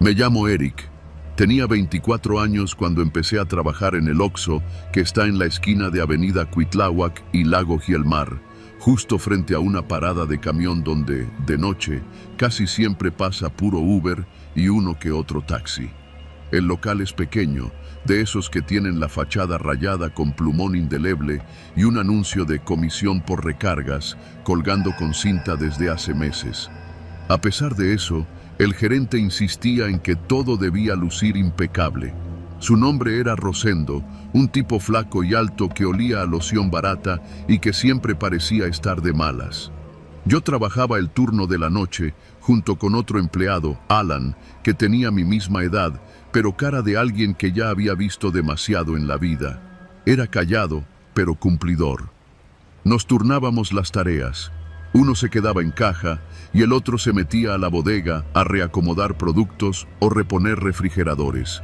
Me llamo Eric. Tenía 24 años cuando empecé a trabajar en el Oxxo, que está en la esquina de Avenida Cuitláhuac y Lago Gielmar, justo frente a una parada de camión donde, de noche, casi siempre pasa puro Uber y uno que otro taxi. El local es pequeño, de esos que tienen la fachada rayada con plumón indeleble y un anuncio de comisión por recargas colgando con cinta desde hace meses. A pesar de eso, el gerente insistía en que todo debía lucir impecable. Su nombre era Rosendo, un tipo flaco y alto que olía a loción barata y que siempre parecía estar de malas. Yo trabajaba el turno de la noche junto con otro empleado, Alan, que tenía mi misma edad, pero cara de alguien que ya había visto demasiado en la vida. Era callado, pero cumplidor. Nos turnábamos las tareas. Uno se quedaba en caja y el otro se metía a la bodega a reacomodar productos o reponer refrigeradores.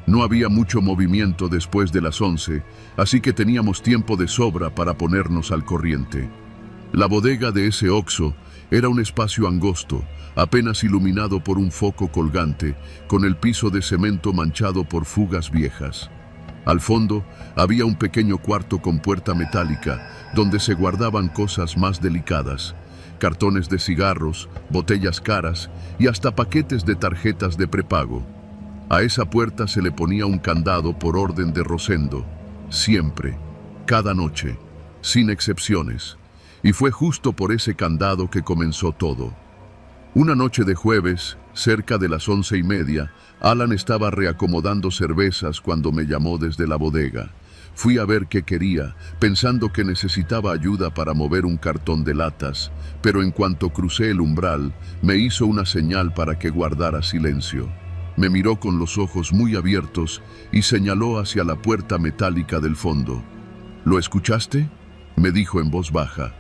No había mucho movimiento después de las 11, así que teníamos tiempo de sobra para ponernos al corriente. La bodega de ese Oxxo era un espacio angosto, apenas iluminado por un foco colgante, con el piso de cemento manchado por fugas viejas. Al fondo había un pequeño cuarto con puerta metálica, donde se guardaban cosas más delicadas: cartones de cigarros, botellas caras y hasta paquetes de tarjetas de prepago. A esa puerta se le ponía un candado por orden de Rosendo, siempre, cada noche, sin excepciones. Y fue justo por ese candado que comenzó todo. Una noche de jueves, cerca de las 11:30, Alan estaba reacomodando cervezas cuando me llamó desde la bodega. Fui a ver qué quería, pensando que necesitaba ayuda para mover un cartón de latas, pero en cuanto crucé el umbral, me hizo una señal para que guardara silencio. Me miró con los ojos muy abiertos y señaló hacia la puerta metálica del fondo. ¿Lo escuchaste?, me dijo en voz baja.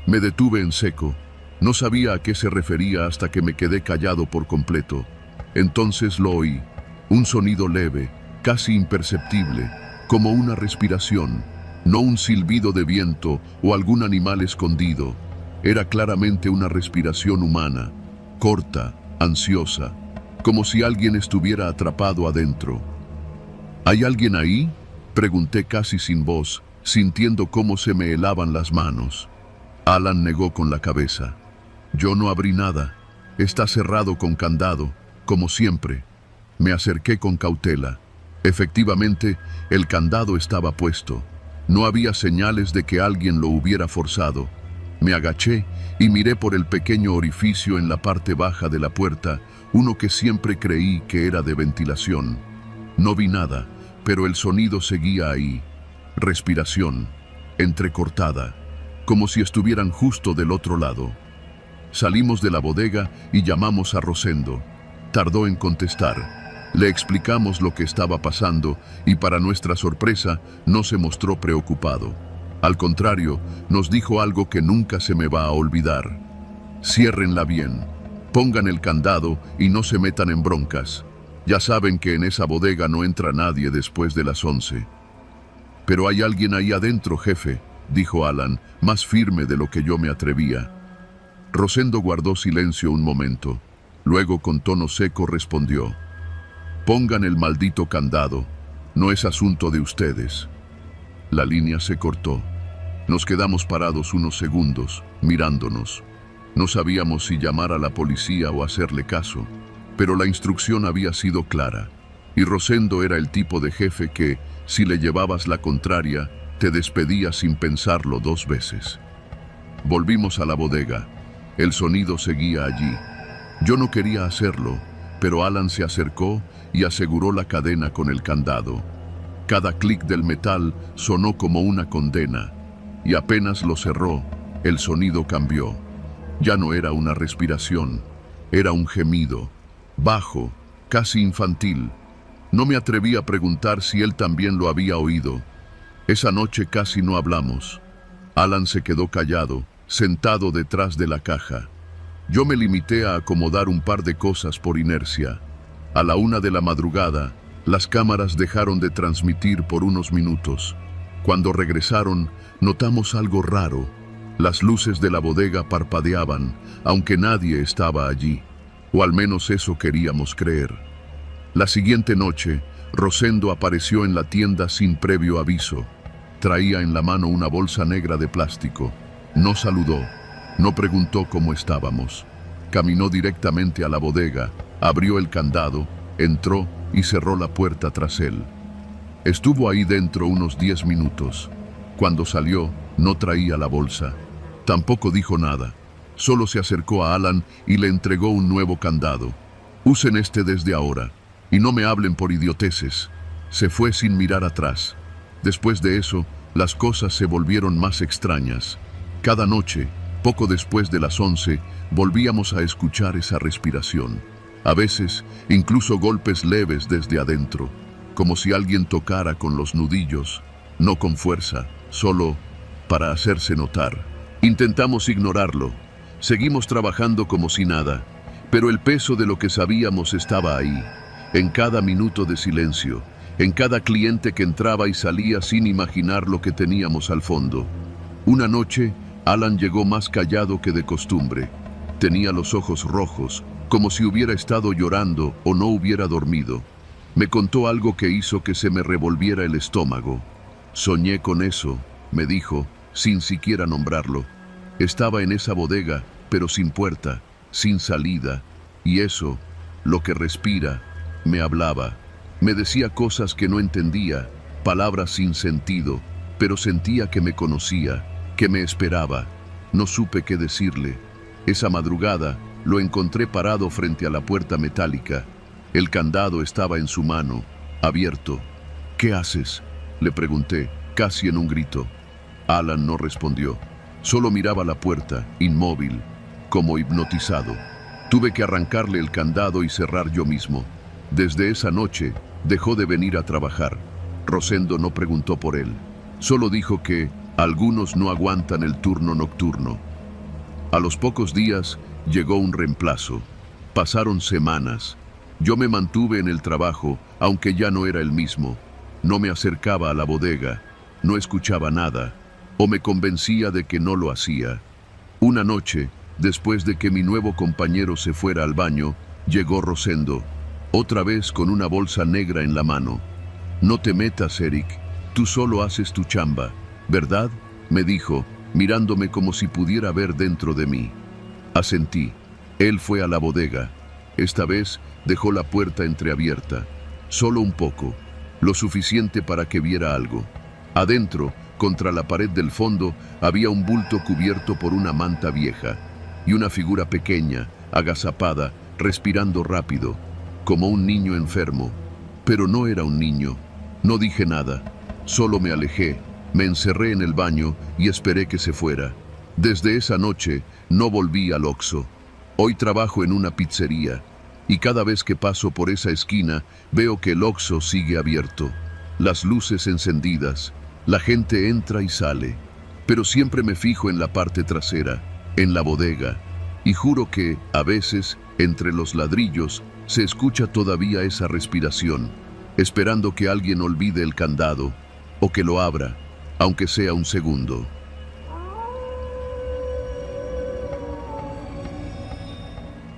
Me detuve en seco. No sabía a qué se refería hasta que me quedé callado por completo. Entonces lo oí. Un sonido leve, casi imperceptible, como una respiración, no un silbido de viento o algún animal escondido. Era claramente una respiración humana, corta, ansiosa, como si alguien estuviera atrapado adentro. ¿Hay alguien ahí?, pregunté casi sin voz, sintiendo cómo se me helaban las manos. Alan negó con la cabeza. Yo no abrí nada. Está cerrado con candado, como siempre. Me acerqué con cautela. Efectivamente, el candado estaba puesto. No había señales de que alguien lo hubiera forzado. Me agaché y miré por el pequeño orificio en la parte baja de la puerta, uno que siempre creí que era de ventilación. No vi nada, pero el sonido seguía ahí. Respiración, entrecortada, como si estuvieran justo del otro lado. Salimos de la bodega y llamamos a Rosendo. Tardó en contestar. Le explicamos lo que estaba pasando y, para nuestra sorpresa, no se mostró preocupado. Al contrario, nos dijo algo que nunca se me va a olvidar. Ciérrenla bien, pongan el candado y no se metan en broncas. Ya saben que en esa bodega no entra nadie después de las 11. Pero hay alguien ahí adentro, jefe, dijo Alan, más firme de lo que yo me atrevía. Rosendo guardó silencio un momento. Luego, con tono seco, respondió: pongan el maldito candado, no es asunto de ustedes. La línea se cortó. Nos quedamos parados unos segundos, mirándonos. No sabíamos si llamar a la policía o hacerle caso, pero la instrucción había sido clara, y Rosendo era el tipo de jefe que, si le llevabas la contraria, te despedía sin pensarlo 2 veces. Volvimos a la bodega. El sonido seguía allí. Yo no quería hacerlo, pero Alan se acercó y aseguró la cadena con el candado. Cada clic del metal sonó como una condena, y apenas lo cerró, el sonido cambió. Ya no era una respiración, era un gemido, bajo, casi infantil. No me atreví a preguntar si él también lo había oído. Esa noche casi no hablamos. Alan se quedó callado, sentado detrás de la caja. Yo me limité a acomodar un par de cosas por inercia. A la 1 de la madrugada, las cámaras dejaron de transmitir por unos minutos. Cuando regresaron, notamos algo raro. Las luces de la bodega parpadeaban, aunque nadie estaba allí. O al menos eso queríamos creer. La siguiente noche, Rosendo apareció en la tienda sin previo aviso. Traía en la mano una bolsa negra de plástico. No saludó, no preguntó cómo estábamos. Caminó directamente a la bodega, abrió el candado, entró y cerró la puerta tras él. Estuvo ahí dentro unos 10 minutos. Cuando salió, no traía la bolsa. Tampoco dijo nada. Solo se acercó a Alan y le entregó un nuevo candado. Usen este desde ahora, y no me hablen por idioteces. Se fue sin mirar atrás. Después de eso, las cosas se volvieron más extrañas. Cada noche, poco después de las 11, volvíamos a escuchar esa respiración. A veces, incluso golpes leves desde adentro, como si alguien tocara con los nudillos, no con fuerza, solo para hacerse notar. Intentamos ignorarlo. Seguimos trabajando como si nada, pero el peso de lo que sabíamos estaba ahí, en cada minuto de silencio, en cada cliente que entraba y salía sin imaginar lo que teníamos al fondo. Una noche, Alan llegó más callado que de costumbre. Tenía los ojos rojos, como si hubiera estado llorando o no hubiera dormido. Me contó algo que hizo que se me revolviera el estómago. Soñé con eso, me dijo, sin siquiera nombrarlo. Estaba en esa bodega, pero sin puerta, sin salida, y eso, lo que respira, me hablaba. Me decía cosas que no entendía, palabras sin sentido, pero sentía que me conocía, que me esperaba. No supe qué decirle. Esa madrugada, lo encontré parado frente a la puerta metálica. El candado estaba en su mano, abierto. ¿Qué haces?, le pregunté, casi en un grito. Alan no respondió. Solo miraba la puerta, inmóvil, como hipnotizado. Tuve que arrancarle el candado y cerrar yo mismo. Desde esa noche, dejó de venir a trabajar. Rosendo no preguntó por él. Solo dijo que algunos no aguantan el turno nocturno. A los pocos días, llegó un reemplazo. Pasaron semanas. Yo me mantuve en el trabajo, aunque ya no era el mismo. No me acercaba a la bodega, no escuchaba nada, o me convencía de que no lo hacía. Una noche, después de que mi nuevo compañero se fuera al baño, llegó Rosendo, otra vez con una bolsa negra en la mano. «No te metas, Eric, tú solo haces tu chamba, ¿verdad?», me dijo, mirándome como si pudiera ver dentro de mí. Asentí. Él fue a la bodega. Esta vez dejó la puerta entreabierta, solo un poco, lo suficiente para que viera algo. Adentro, contra la pared del fondo, había un bulto cubierto por una manta vieja y una figura pequeña, agazapada, respirando rápido, como un niño enfermo. Pero no era un niño. No dije nada, solo me alejé, me encerré en el baño y esperé que se fuera. Desde esa noche no volví al Oxxo. Hoy trabajo en una pizzería y cada vez que paso por esa esquina veo que el Oxxo sigue abierto. Las luces encendidas, la gente entra y sale, pero siempre me fijo en la parte trasera, en la bodega, y juro que, a veces, entre los ladrillos, se escucha todavía esa respiración, esperando que alguien olvide el candado o que lo abra, aunque sea un segundo.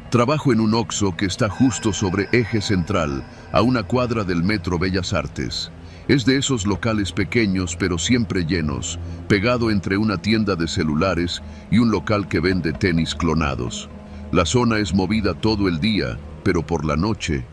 Trabajo en un Oxxo que está justo sobre Eje Central, a una cuadra del Metro Bellas Artes. Es de esos locales pequeños pero siempre llenos, pegado entre una tienda de celulares y un local que vende tenis clonados. La zona es movida todo el día, pero por la noche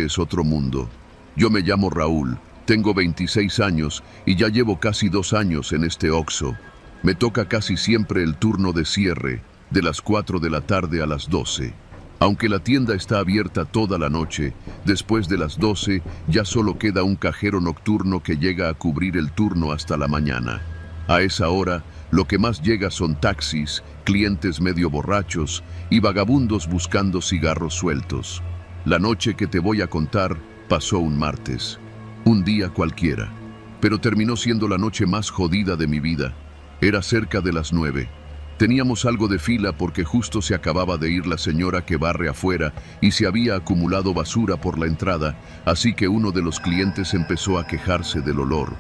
es otro mundo. Yo me llamo Raúl, tengo 26 años y ya llevo casi 2 años en este Oxxo. Me toca casi siempre el turno de cierre, de las 4 de la tarde a las 12. Aunque la tienda está abierta toda la noche, después de las 12 ya solo queda un cajero nocturno que llega a cubrir el turno hasta la mañana. A esa hora, lo que más llega son taxis, clientes medio borrachos y vagabundos buscando cigarros sueltos. La noche que te voy a contar pasó un martes, un día cualquiera, pero terminó siendo la noche más jodida de mi vida. Era cerca de las 9. Teníamos algo de fila porque justo se acababa de ir la señora que barre afuera y se había acumulado basura por la entrada, así que uno de los clientes empezó a quejarse del olor.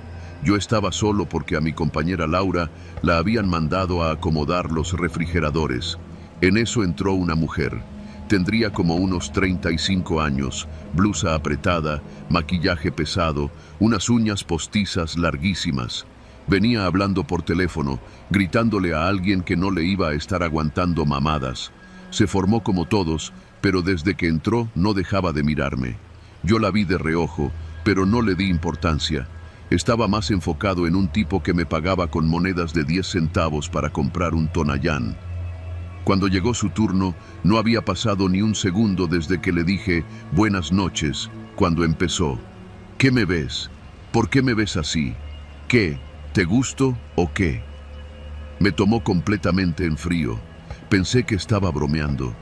Yo estaba solo porque a mi compañera Laura la habían mandado a acomodar los refrigeradores. En eso entró una mujer. Tendría como unos 35 años, blusa apretada, maquillaje pesado, unas uñas postizas larguísimas. Venía hablando por teléfono, gritándole a alguien que no le iba a estar aguantando mamadas. Se formó como todos, pero desde que entró no dejaba de mirarme. Yo la vi de reojo, pero no le di importancia. Estaba más enfocado en un tipo que me pagaba con monedas de 10 centavos para comprar un Tonayán. Cuando llegó su turno, no había pasado ni un segundo desde que le dije «buenas noches», cuando empezó. «¿Qué me ves? ¿Por qué me ves así? ¿Qué? ¿Te gusto o qué?» Me tomó completamente en frío. Pensé que estaba bromeando.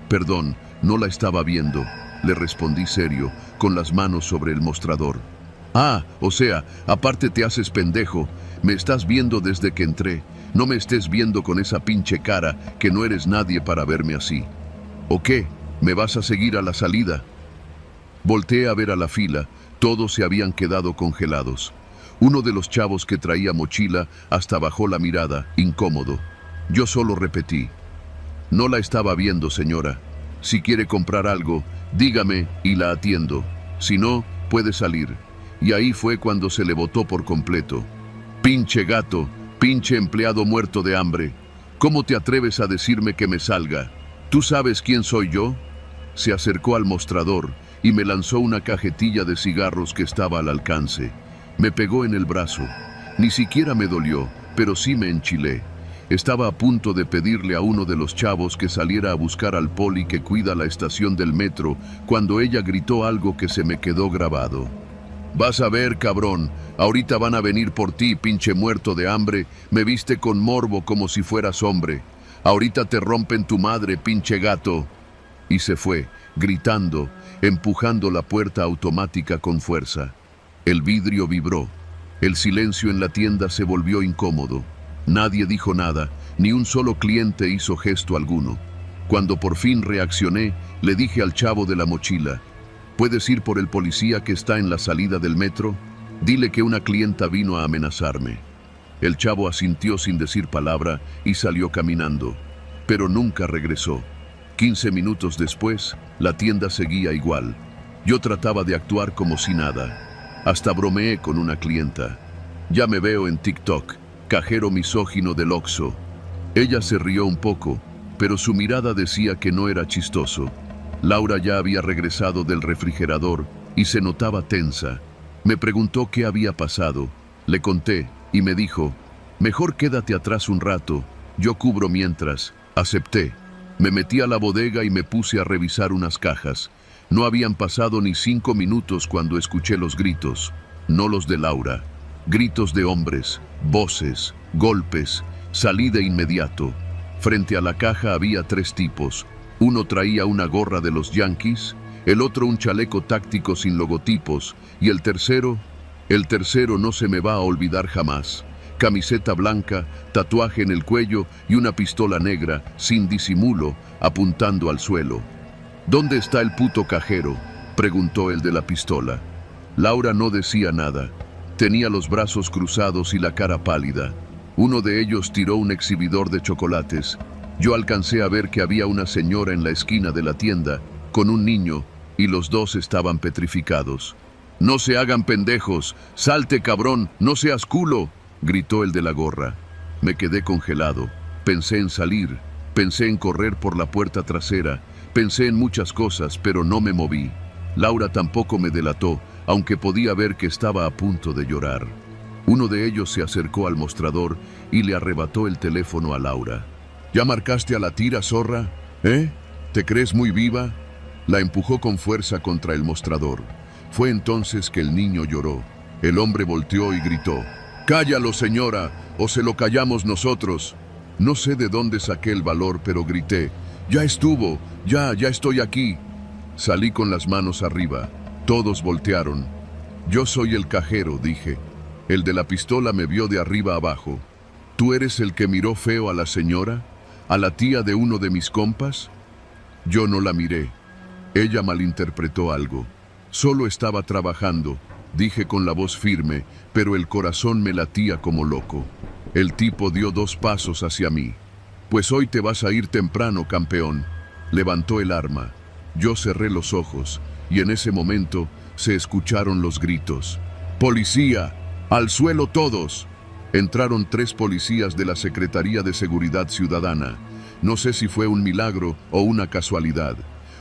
«Perdón, no la estaba viendo», le respondí serio, con las manos sobre el mostrador. «Ah, o sea, aparte te haces pendejo. Me estás viendo desde que entré. No me estés viendo con esa pinche cara, que no eres nadie para verme así. ¿O qué? ¿Me vas a seguir a la salida?» Volteé a ver a la fila. Todos se habían quedado congelados. Uno de los chavos que traía mochila hasta bajó la mirada, incómodo. Yo solo repetí: «No la estaba viendo, señora. Si quiere comprar algo, dígame y la atiendo. Si no, puede salir». Y ahí fue cuando se le botó por completo. «Pinche gato, pinche empleado muerto de hambre. ¿Cómo te atreves a decirme que me salga? ¿Tú sabes quién soy yo?» Se acercó al mostrador y me lanzó una cajetilla de cigarros que estaba al alcance. Me pegó en el brazo. Ni siquiera me dolió, pero sí me enchilé. Estaba a punto de pedirle a uno de los chavos que saliera a buscar al poli que cuida la estación del metro, cuando ella gritó algo que se me quedó grabado. «Vas a ver, cabrón, ahorita van a venir por ti, pinche muerto de hambre. Me viste con morbo como si fueras hombre. Ahorita te rompen tu madre, pinche gato». Y se fue, gritando, empujando la puerta automática con fuerza. El vidrio vibró. El silencio en la tienda se volvió incómodo. Nadie dijo nada, ni un solo cliente hizo gesto alguno. Cuando por fin reaccioné, le dije al chavo de la mochila: «¿Puedes ir por el policía que está en la salida del metro? Dile que una clienta vino a amenazarme». El chavo asintió sin decir palabra y salió caminando, pero nunca regresó. 15 minutos después, la tienda seguía igual. Yo trataba de actuar como si nada. Hasta bromeé con una clienta: «Ya me veo en TikTok, cajero misógino del Oxxo». Ella se rió un poco, pero su mirada decía que no era chistoso. Laura ya había regresado del refrigerador y se notaba tensa. Me preguntó qué había pasado. Le conté y me dijo: «Mejor quédate atrás un rato, yo cubro mientras». Acepté. Me metí a la bodega y me puse a revisar unas cajas. No habían pasado ni 5 minutos cuando escuché los gritos. No los de Laura. Gritos de hombres, voces, golpes. Salí de inmediato. Frente a la caja había 3 tipos. Uno traía una gorra de los Yankees, el otro un chaleco táctico sin logotipos, y el tercero no se me va a olvidar jamás. Camiseta blanca, tatuaje en el cuello y una pistola negra, sin disimulo, apuntando al suelo. «¿Dónde está el puto cajero?», preguntó el de la pistola. Laura no decía nada. Tenía los brazos cruzados y la cara pálida. Uno de ellos tiró un exhibidor de chocolates. Yo alcancé a ver que había una señora en la esquina de la tienda, con un niño, y los dos estaban petrificados. «No se hagan pendejos, salte cabrón, no seas culo», gritó el de la gorra. Me quedé congelado. Pensé en salir, pensé en correr por la puerta trasera, pensé en muchas cosas, pero no me moví. Laura tampoco me delató, aunque podía ver que estaba a punto de llorar. Uno de ellos se acercó al mostrador y le arrebató el teléfono a Laura. «¿Ya marcaste a la tira, zorra? ¿Eh? ¿Te crees muy viva?». La empujó con fuerza contra el mostrador. Fue entonces que el niño lloró. El hombre volteó y gritó: «¡Cállalo, señora, o se lo callamos nosotros!». No sé de dónde saqué el valor, pero grité: «¡Ya estuvo! ¡Ya estoy aquí!». Salí con las manos arriba. Todos voltearon. «Yo soy el cajero», dije. El de la pistola me vio de arriba abajo. «¿Tú eres el que miró feo a la señora? ¿A la tía de uno de mis compas?». Yo no la miré. Ella malinterpretó algo. «Solo estaba trabajando», dije con la voz firme, pero el corazón me latía como loco. El tipo dio 2 pasos hacia mí. «Pues hoy te vas a ir temprano, campeón». Levantó el arma. Yo cerré los ojos y en ese momento se escucharon los gritos. ¡Policía! ¡Al suelo todos! Entraron 3 policías de la Secretaría de Seguridad Ciudadana. No sé si fue un milagro o una casualidad.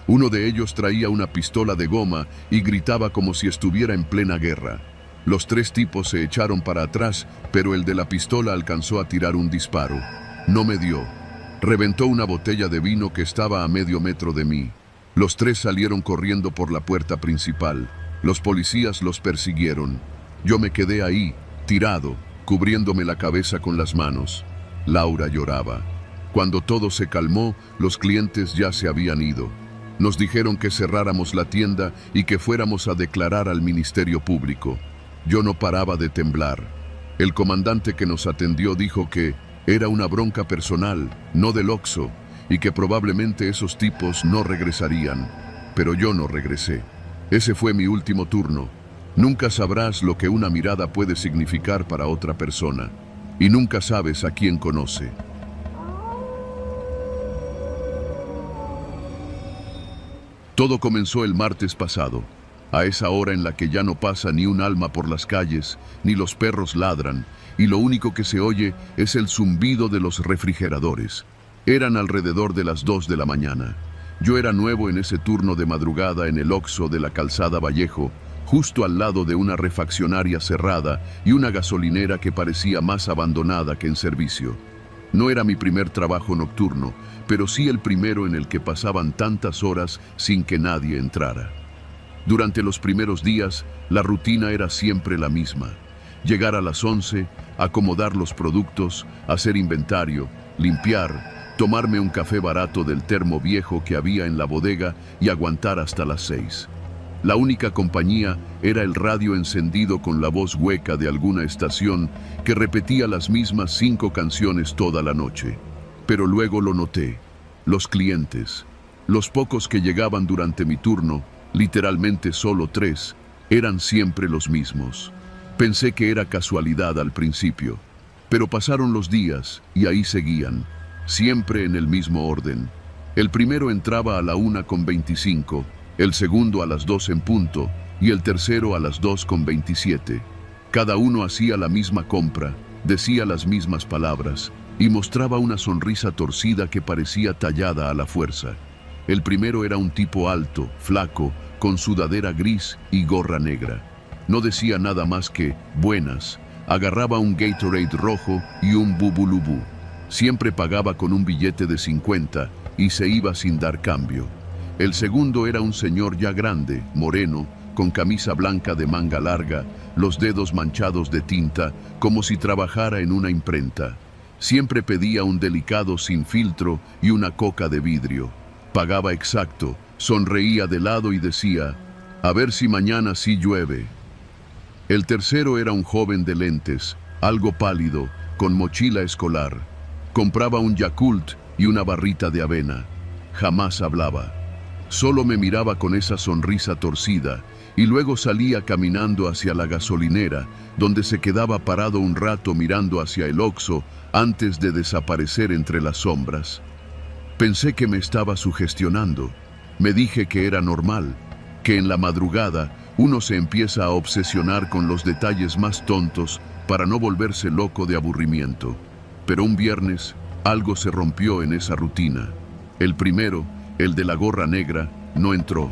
Uno de ellos traía una pistola de goma y gritaba como si estuviera en plena guerra. Los 3 tipos se echaron para atrás, pero el de la pistola alcanzó a tirar un disparo. No me dio. Reventó una botella de vino que estaba a medio metro de mí. Los 3 salieron corriendo por la puerta principal. Los policías los persiguieron. Yo me quedé ahí, tirado, cubriéndome la cabeza con las manos. Laura lloraba. Cuando todo se calmó, los clientes ya se habían ido. Nos dijeron que cerráramos la tienda y que fuéramos a declarar al Ministerio Público. Yo no paraba de temblar. El comandante que nos atendió dijo que era una bronca personal, no del Oxxo, y que probablemente esos tipos no regresarían. Pero yo no regresé. Ese fue mi último turno. Nunca sabrás lo que una mirada puede significar para otra persona. Y nunca sabes a quién conoce. Todo comenzó el martes pasado, a esa hora en la que ya no pasa ni un alma por las calles, ni los perros ladran, y lo único que se oye es el zumbido de los refrigeradores. Eran alrededor de las 2 de la mañana. Yo era nuevo en ese turno de madrugada en el Oxxo de la Calzada Vallejo, justo al lado de una refaccionaria cerrada y una gasolinera que parecía más abandonada que en servicio. No era mi primer trabajo nocturno, pero sí el primero en el que pasaban tantas horas sin que nadie entrara. Durante los primeros días, la rutina era siempre la misma. Llegar a las 11, acomodar los productos, hacer inventario, limpiar, tomarme un café barato del termo viejo que había en la bodega y aguantar hasta las 6. La única compañía era el radio encendido con la voz hueca de alguna estación que repetía las mismas 5 canciones toda la noche. Pero luego lo noté. Los clientes, los pocos que llegaban durante mi turno, literalmente solo 3, eran siempre los mismos. Pensé que era casualidad al principio, pero pasaron los días y ahí seguían, siempre en el mismo orden. El primero entraba a la 1:25, el segundo a las 2 en punto y el tercero a las 2:27. Cada uno hacía la misma compra, decía las mismas palabras y mostraba una sonrisa torcida que parecía tallada a la fuerza. El primero era un tipo alto, flaco, con sudadera gris y gorra negra. No decía nada más que buenas, agarraba un Gatorade rojo y un bubulubú. Siempre pagaba con un billete de 50 y se iba sin dar cambio. El segundo era un señor ya grande, moreno, con camisa blanca de manga larga, los dedos manchados de tinta, como si trabajara en una imprenta. Siempre pedía un delicado sin filtro y una coca de vidrio. Pagaba exacto, sonreía de lado y decía, a ver si mañana sí llueve. El tercero era un joven de lentes, algo pálido, con mochila escolar. Compraba un Yakult y una barrita de avena. Jamás hablaba. Solo me miraba con esa sonrisa torcida y luego salía caminando hacia la gasolinera, donde se quedaba parado un rato mirando hacia el Oxxo antes de desaparecer entre las sombras. Pensé que me estaba sugestionando. Me dije que era normal, que en la madrugada uno se empieza a obsesionar con los detalles más tontos para no volverse loco de aburrimiento. Pero un viernes, algo se rompió en esa rutina. El primero, el de la gorra negra, no entró.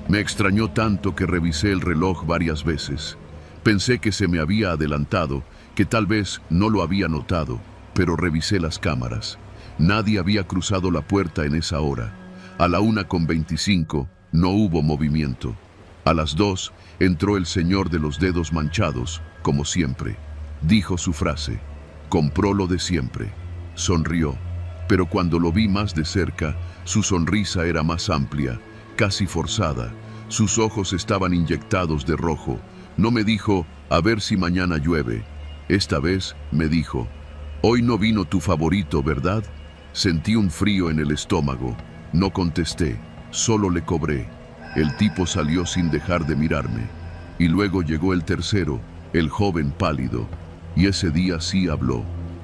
Me extrañó tanto que revisé el reloj varias veces. Pensé que se me había adelantado, que tal vez no lo había notado, pero revisé las cámaras. Nadie había cruzado la puerta en esa hora. A la 1:25 no hubo movimiento. A las 2 entró el señor de los dedos manchados, como siempre. Dijo su frase. Compró lo de siempre. Sonrió. Pero cuando lo vi más de cerca, su sonrisa era más amplia, casi forzada. Sus ojos estaban inyectados de rojo. No me dijo, a ver si mañana llueve. Esta vez me dijo, hoy no vino tu favorito, ¿verdad? Sentí un frío en el estómago. No contesté, solo le cobré. El tipo salió sin dejar de mirarme. Y luego llegó el tercero, el joven pálido. Y ese día sí habló.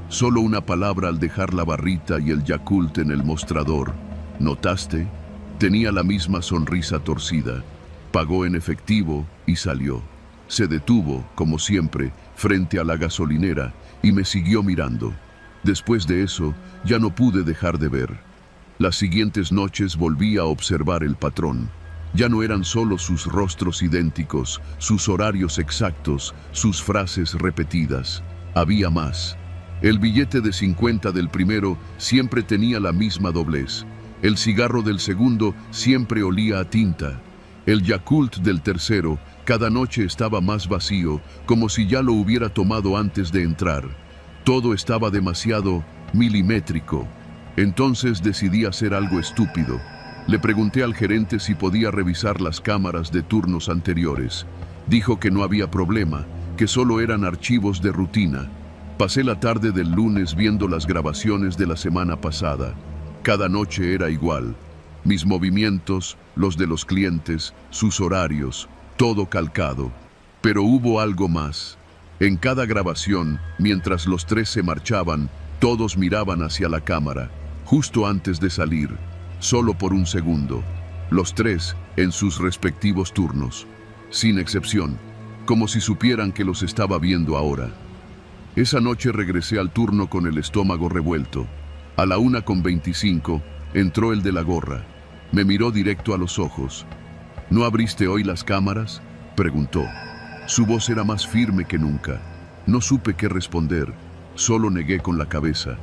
Solo una palabra al dejar la barrita y el Yakult en el mostrador. ¿Notaste? Tenía la misma sonrisa torcida. Pagó en efectivo y salió. Se detuvo, como siempre, frente a la gasolinera y me siguió mirando. Después de eso, ya no pude dejar de ver. Las siguientes noches volví a observar el patrón. Ya no eran solo sus rostros idénticos, sus horarios exactos, sus frases repetidas. Había más. El billete de 50 del primero siempre tenía la misma doblez. El cigarro del segundo siempre olía a tinta. El Yakult del tercero cada noche estaba más vacío, como si ya lo hubiera tomado antes de entrar. Todo estaba demasiado milimétrico. Entonces decidí hacer algo estúpido. Le pregunté al gerente si podía revisar las cámaras de turnos anteriores. Dijo que no había problema, que solo eran archivos de rutina. Pasé la tarde del lunes viendo las grabaciones de la semana pasada. Cada noche era igual. Mis movimientos, los de los clientes, sus horarios, todo calcado. Pero hubo algo más. En cada grabación, mientras los tres se marchaban, todos miraban hacia la cámara, justo antes de salir, solo por un segundo. Los tres en sus respectivos turnos, sin excepción, como si supieran que los estaba viendo ahora. Esa noche regresé al turno con el estómago revuelto. A la 1:25 entró el de la gorra. Me miró directo a los ojos. ¿No abriste hoy las cámaras?, preguntó. Su voz era más firme que nunca. No supe qué responder, solo negué con la cabeza.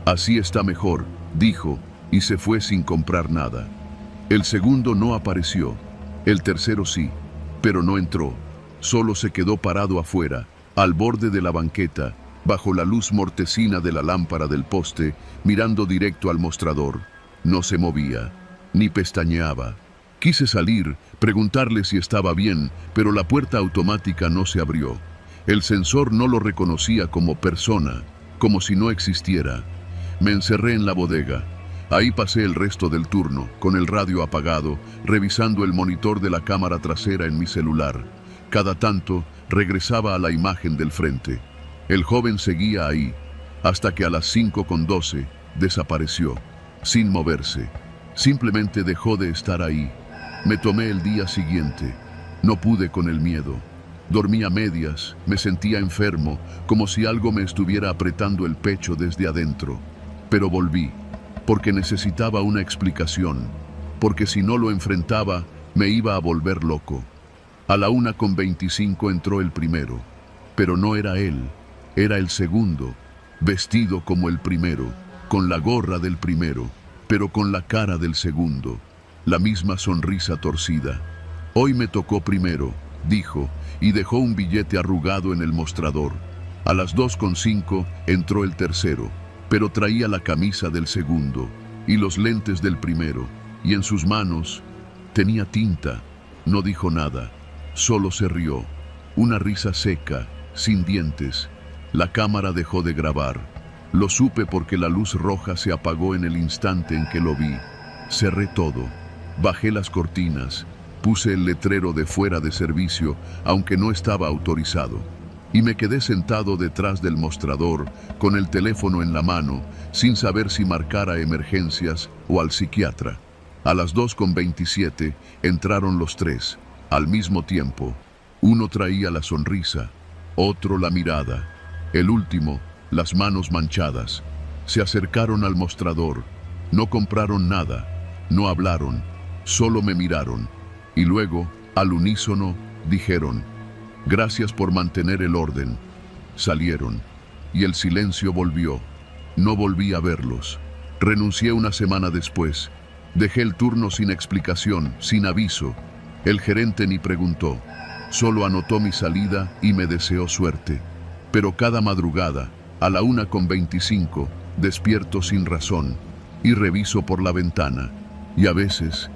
Así está mejor, dijo, y se fue sin comprar nada. El segundo no apareció, el tercero sí, pero no entró. Solo se quedó parado afuera, al borde de la banqueta, bajo la luz mortecina de la lámpara del poste, mirando directo al mostrador. No se movía, ni pestañeaba. Quise salir, preguntarle si estaba bien, pero la puerta automática no se abrió. El sensor no lo reconocía como persona, como si no existiera. Me encerré en la bodega. Ahí pasé el resto del turno, con el radio apagado, revisando el monitor de la cámara trasera en mi celular. Cada tanto, regresaba a la imagen del frente. El joven seguía ahí, hasta que a las 5:12 desapareció, sin moverse. Simplemente dejó de estar ahí. Me tomé el día siguiente. No pude con el miedo. Dormí a medias, me sentía enfermo, como si algo me estuviera apretando el pecho desde adentro. Pero volví, porque necesitaba una explicación, porque si no lo enfrentaba, me iba a volver loco. A la 1:25 entró el primero, pero no era él, era el segundo, vestido como el primero, con la gorra del primero, pero con la cara del segundo, la misma sonrisa torcida. Hoy me tocó primero, dijo, y dejó un billete arrugado en el mostrador. A las 2:05 entró el tercero, pero traía la camisa del segundo y los lentes del primero, y en sus manos tenía tinta. No dijo nada, solo se rió, una risa seca, sin dientes. La cámara dejó de grabar. Lo supe porque la luz roja se apagó en el instante en que lo vi. Cerré todo, bajé las cortinas, puse el letrero de fuera de servicio, aunque no estaba autorizado, y me quedé sentado detrás del mostrador, con el teléfono en la mano, sin saber si marcar a emergencias o al psiquiatra. A las 2:27 entraron los tres, al mismo tiempo. Uno traía la sonrisa, otro la mirada, el último las manos manchadas. Se acercaron al mostrador, no compraron nada, no hablaron, solo me miraron, y luego, al unísono, dijeron: «Gracias por mantener el orden». Salieron, y el silencio volvió. No volví a verlos. Renuncié una semana después. Dejé el turno sin explicación, sin aviso. El gerente ni preguntó. Solo anotó mi salida y me deseó suerte. Pero cada madrugada, a la 1:25, despierto sin razón y reviso por la ventana. Y a veces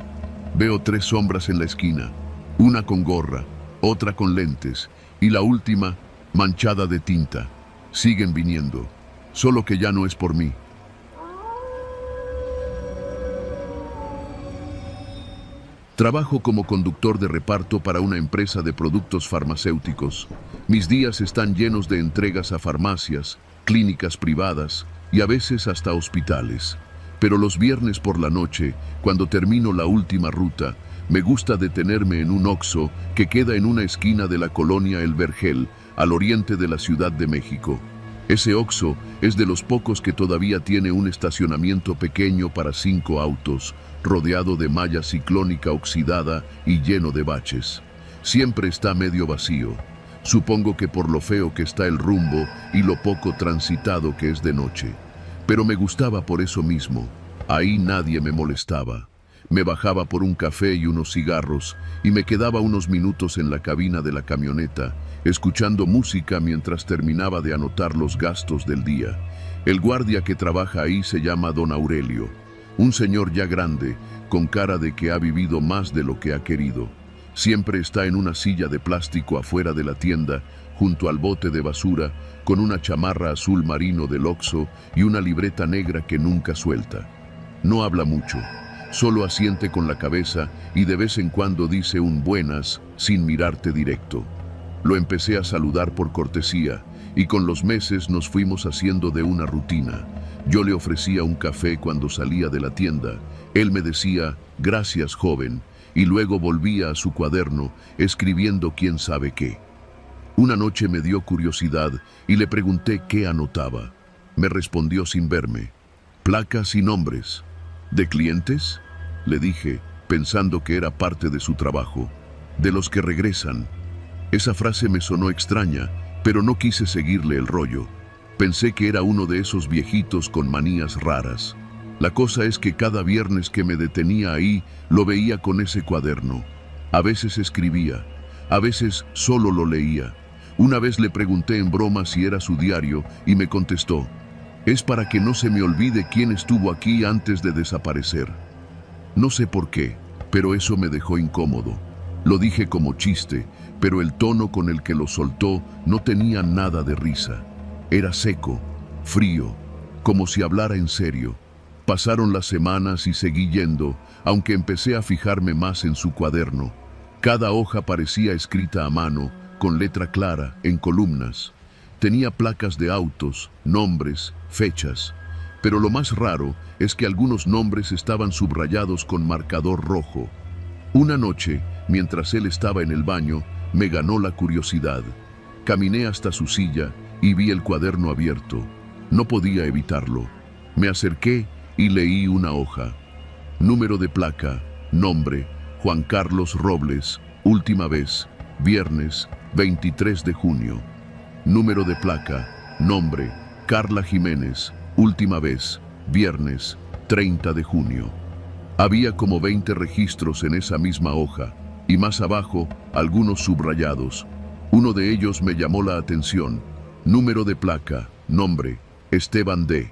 veo tres sombras en la esquina, una con gorra, otra con lentes y la última manchada de tinta. Siguen viniendo, solo que ya no es por mí. Trabajo como conductor de reparto para una empresa de productos farmacéuticos. Mis días están llenos de entregas a farmacias, clínicas privadas y a veces hasta hospitales. Pero los viernes por la noche, cuando termino la última ruta, me gusta detenerme en un Oxxo que queda en una esquina de la colonia El Vergel, al oriente de la Ciudad de México. Ese Oxxo es de los pocos que todavía tiene un estacionamiento pequeño para 5 autos, rodeado de malla ciclónica oxidada y lleno de baches. Siempre está medio vacío. Supongo que por lo feo que está el rumbo y lo poco transitado que es de noche. Pero me gustaba por eso mismo. Ahí nadie me molestaba. Me bajaba por un café y unos cigarros y me quedaba unos minutos en la cabina de la camioneta, escuchando música mientras terminaba de anotar los gastos del día. El guardia que trabaja ahí se llama Don Aurelio, un señor ya grande, con cara de que ha vivido más de lo que ha querido. Siempre está en una silla de plástico afuera de la tienda, junto al bote de basura, con una chamarra azul marino del Oxxo y una libreta negra que nunca suelta. No habla mucho, solo asiente con la cabeza y de vez en cuando dice un buenas sin mirarte directo. Lo empecé a saludar por cortesía y con los meses nos fuimos haciendo de una rutina. Yo le ofrecía un café cuando salía de la tienda. Él me decía, gracias joven, y luego volvía a su cuaderno escribiendo quién sabe qué. Una noche me dio curiosidad y le pregunté qué anotaba. Me respondió sin verme, placas y nombres. ¿De clientes?, le dije, pensando que era parte de su trabajo. De los que regresan. Esa frase me sonó extraña, pero no quise seguirle el rollo. Pensé que era uno de esos viejitos con manías raras. La cosa es que cada viernes que me detenía ahí, lo veía con ese cuaderno. A veces escribía, a veces solo lo leía. Una vez le pregunté en broma si era su diario y me contestó, es para que no se me olvide quién estuvo aquí antes de desaparecer. No sé por qué, pero eso me dejó incómodo. Lo dije como chiste, pero el tono con el que lo soltó no tenía nada de risa. Era seco, frío, como si hablara en serio. Pasaron las semanas y seguí yendo, aunque empecé a fijarme más en su cuaderno. Cada hoja parecía escrita a mano, con letra clara, en columnas. Tenía placas de autos, nombres, fechas. Pero lo más raro es que algunos nombres estaban subrayados con marcador rojo. Una noche, mientras él estaba en el baño, me ganó la curiosidad. Caminé hasta su silla y vi el cuaderno abierto. No podía evitarlo. Me acerqué y leí una hoja. Número de placa, nombre, Juan Carlos Robles, última vez, viernes, 23 de junio. Número de placa, nombre, Carla Jiménez, última vez, viernes, 30 de junio. Había como 20 registros en esa misma hoja, y más abajo, algunos subrayados. Uno de ellos me llamó la atención. Número de placa, nombre, Esteban D.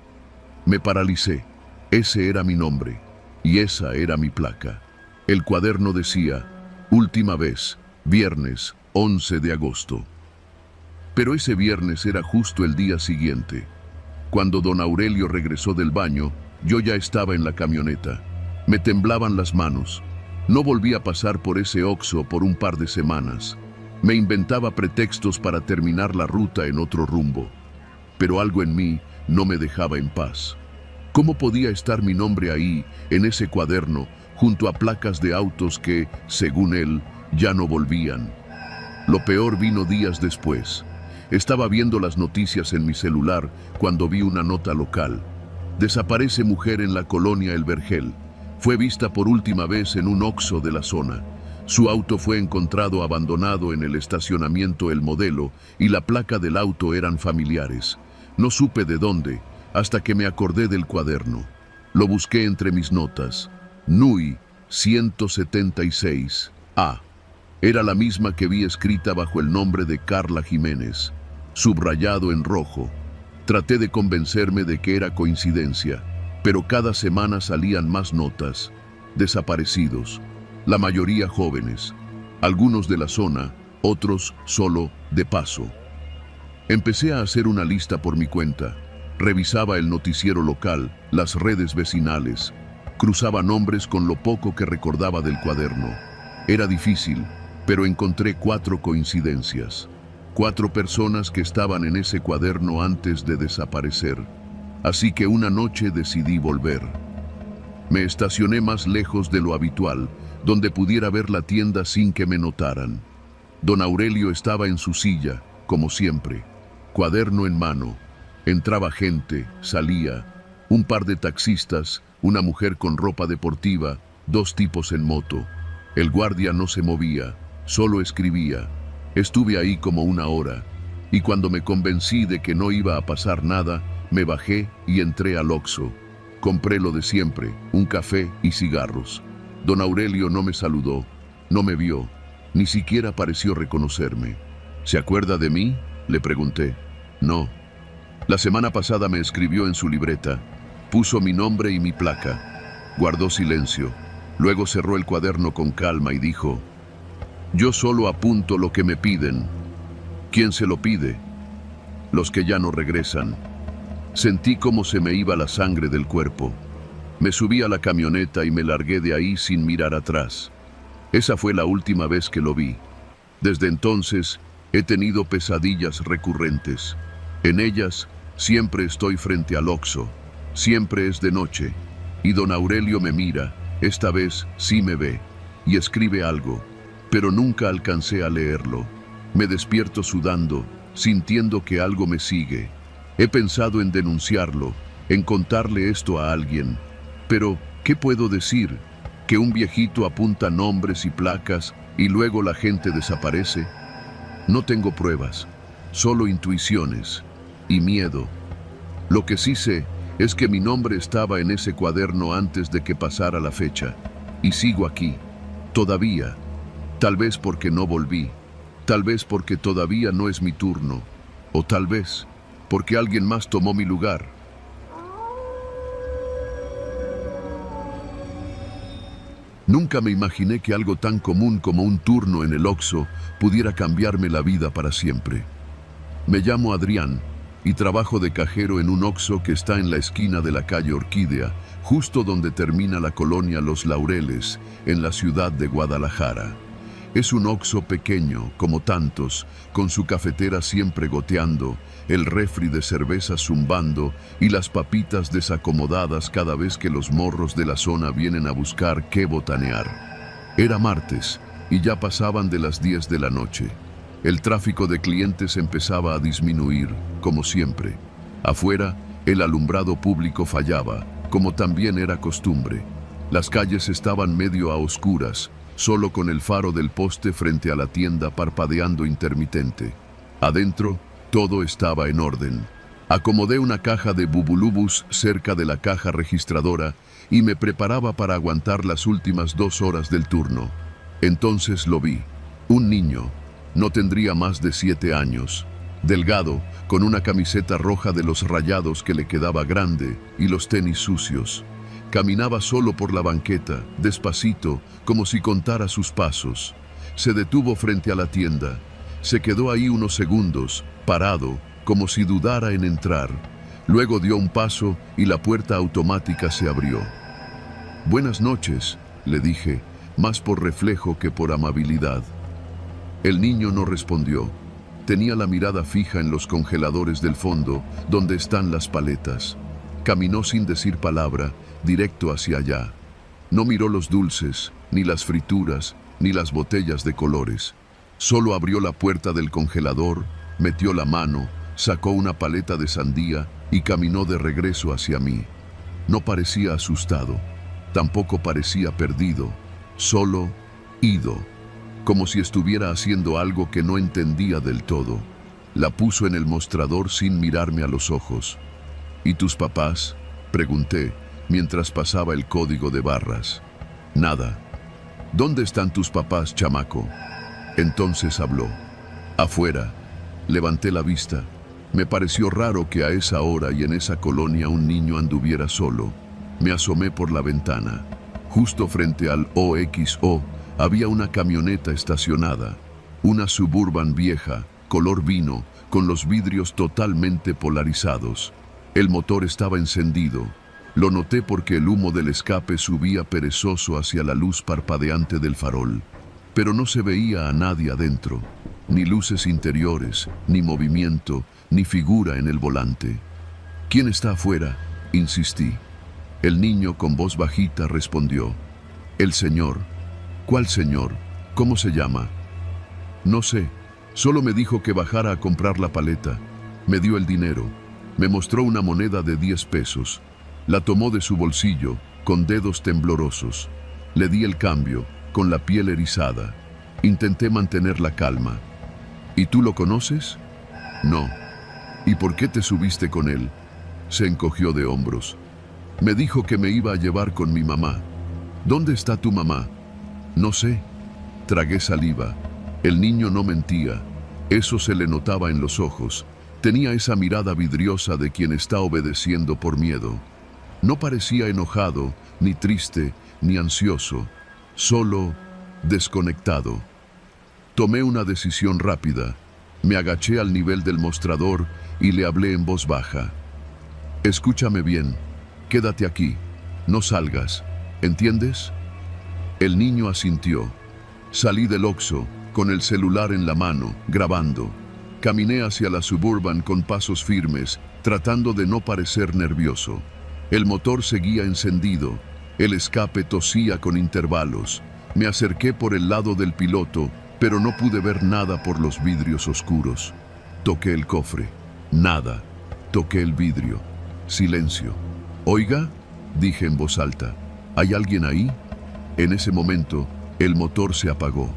Me paralicé. Ese era mi nombre, y esa era mi placa. El cuaderno decía, última vez, viernes, 11 de agosto. Pero ese viernes era justo el día siguiente. Cuando don Aurelio regresó del baño, yo ya estaba en la camioneta. Me temblaban las manos. No volví a pasar por ese Oxxo por un par de semanas. Me inventaba pretextos para terminar la ruta en otro rumbo. Pero algo en mí no me dejaba en paz. ¿Cómo podía estar mi nombre ahí, en ese cuaderno, junto a placas de autos que, según él, ya no volvían? Lo peor vino días después. Estaba viendo las noticias en mi celular cuando vi una nota local. Desaparece mujer en la colonia El Vergel. Fue vista por última vez en un Oxxo de la zona. Su auto fue encontrado abandonado en el estacionamiento El Modelo y la placa del auto eran familiares. No supe de dónde, hasta que me acordé del cuaderno. Lo busqué entre mis notas. NUI 176A. Era la misma que vi escrita bajo el nombre de Carla Jiménez, subrayado en rojo. Traté de convencerme de que era coincidencia, pero cada semana salían más notas. Desaparecidos, la mayoría jóvenes, algunos de la zona, otros solo de paso. Empecé a hacer una lista por mi cuenta. Revisaba el noticiero local, las redes vecinales. Cruzaba nombres con lo poco que recordaba del cuaderno. Era difícil, pero encontré 4 coincidencias. 4 personas que estaban en ese cuaderno antes de desaparecer. Así que una noche decidí volver. Me estacioné más lejos de lo habitual, donde pudiera ver la tienda sin que me notaran. Don Aurelio estaba en su silla, como siempre, cuaderno en mano. Entraba gente, salía, un par de taxistas, una mujer con ropa deportiva, 2 tipos en moto. El guardia no se movía, solo escribía. Estuve ahí como 1 hora, y cuando me convencí de que no iba a pasar nada, me bajé y entré al Oxxo. Compré lo de siempre, un café y cigarros. Don Aurelio no me saludó, no me vio, ni siquiera pareció reconocerme. ¿Se acuerda de mí?, le pregunté. No. La semana pasada me escribió en su libreta, puso mi nombre y mi placa. Guardó silencio, luego cerró el cuaderno con calma y dijo: yo solo apunto lo que me piden. ¿Quién se lo pide? Los que ya no regresan. Sentí como se me iba la sangre del cuerpo. Me subí a la camioneta y me largué de ahí sin mirar atrás. Esa fue la última vez que lo vi. Desde entonces he tenido pesadillas recurrentes. En ellas siempre estoy frente al Oxxo. Siempre es de noche. Y don Aurelio me mira, esta vez sí me ve, y escribe algo, pero nunca alcancé a leerlo. Me despierto sudando, sintiendo que algo me sigue. He pensado en denunciarlo, en contarle esto a alguien. Pero, ¿qué puedo decir? ¿Que un viejito apunta nombres y placas y luego la gente desaparece? No tengo pruebas, solo intuiciones y miedo. Lo que sí sé es que mi nombre estaba en ese cuaderno antes de que pasara la fecha. Y sigo aquí, todavía. Tal vez porque no volví, tal vez porque todavía no es mi turno, o tal vez porque alguien más tomó mi lugar. Nunca me imaginé que algo tan común como un turno en el Oxxo pudiera cambiarme la vida para siempre. Me llamo Adrián y trabajo de cajero en un Oxxo que está en la esquina de la calle Orquídea, justo donde termina la colonia Los Laureles, en la ciudad de Guadalajara. Es un Oxxo pequeño, como tantos, con su cafetera siempre goteando, el refri de cerveza zumbando y las papitas desacomodadas cada vez que los morros de la zona vienen a buscar qué botanear. Era martes y ya pasaban de las 10 de la noche. El tráfico de clientes empezaba a disminuir, como siempre. Afuera, el alumbrado público fallaba, como también era costumbre. Las calles estaban medio a oscuras, solo con el faro del poste frente a la tienda parpadeando intermitente. Adentro, todo estaba en orden. Acomodé una caja de bubulubus cerca de la caja registradora y me preparaba para aguantar las últimas 2 horas del turno. Entonces lo vi. Un niño, no tendría más de 7 años, delgado, con una camiseta roja de los Rayados que le quedaba grande y los tenis sucios. Caminaba solo por la banqueta, despacito, como si contara sus pasos. Se detuvo frente a la tienda. Se quedó ahí unos segundos, parado, como si dudara en entrar. Luego dio un paso y la puerta automática se abrió. «Buenas noches», le dije, más por reflejo que por amabilidad. El niño no respondió. Tenía la mirada fija en los congeladores del fondo, donde están las paletas. Caminó sin decir palabra, directo hacia allá. No miró los dulces, ni las frituras, ni las botellas de colores. Solo abrió la puerta del congelador, metió la mano, sacó una paleta de sandía y caminó de regreso hacia mí. No parecía asustado, tampoco parecía perdido, solo ido, como si estuviera haciendo algo que no entendía del todo. La puso en el mostrador sin mirarme a los ojos. «¿Y tus papás?», pregunté, mientras pasaba el código de barras. «Nada». «¿Dónde están tus papás, chamaco?». Entonces habló. «Afuera». Levanté la vista. Me pareció raro que a esa hora y en esa colonia un niño anduviera solo. Me asomé por la ventana. Justo frente al OXO había una camioneta estacionada. Una Suburban vieja, color vino, con los vidrios totalmente polarizados. El motor estaba encendido. Lo noté porque el humo del escape subía perezoso hacia la luz parpadeante del farol. Pero no se veía a nadie adentro. Ni luces interiores, ni movimiento, ni figura en el volante. «¿Quién está afuera?», insistí. El niño con voz bajita respondió: «El señor». «¿Cuál señor? ¿Cómo se llama?» «No sé, solo me dijo que bajara a comprar la paleta. Me dio el dinero. Me mostró una moneda de 10 pesos. La tomó de su bolsillo, con dedos temblorosos. Le di el cambio, con la piel erizada. Intenté mantener la calma». «¿Y tú lo conoces?» «No». «¿Y por qué te subiste con él?» Se encogió de hombros. «Me dijo que me iba a llevar con mi mamá». «¿Dónde está tu mamá?» «No sé». Tragué saliva. El niño no mentía. Eso se le notaba en los ojos. Tenía esa mirada vidriosa de quien está obedeciendo por miedo. No parecía enojado, ni triste, ni ansioso. Solo desconectado. Tomé una decisión rápida. Me agaché al nivel del mostrador y le hablé en voz baja. «Escúchame bien. Quédate aquí. No salgas. ¿Entiendes?» El niño asintió. Salí del Oxxo, con el celular en la mano, grabando. Caminé hacia la Suburban con pasos firmes, tratando de no parecer nervioso. El motor seguía encendido. El escape tosía con intervalos. Me acerqué por el lado del piloto, pero no pude ver nada por los vidrios oscuros. Toqué el cofre. Nada. Toqué el vidrio. Silencio. «Oiga», dije en voz alta, «¿hay alguien ahí?» En ese momento, el motor se apagó.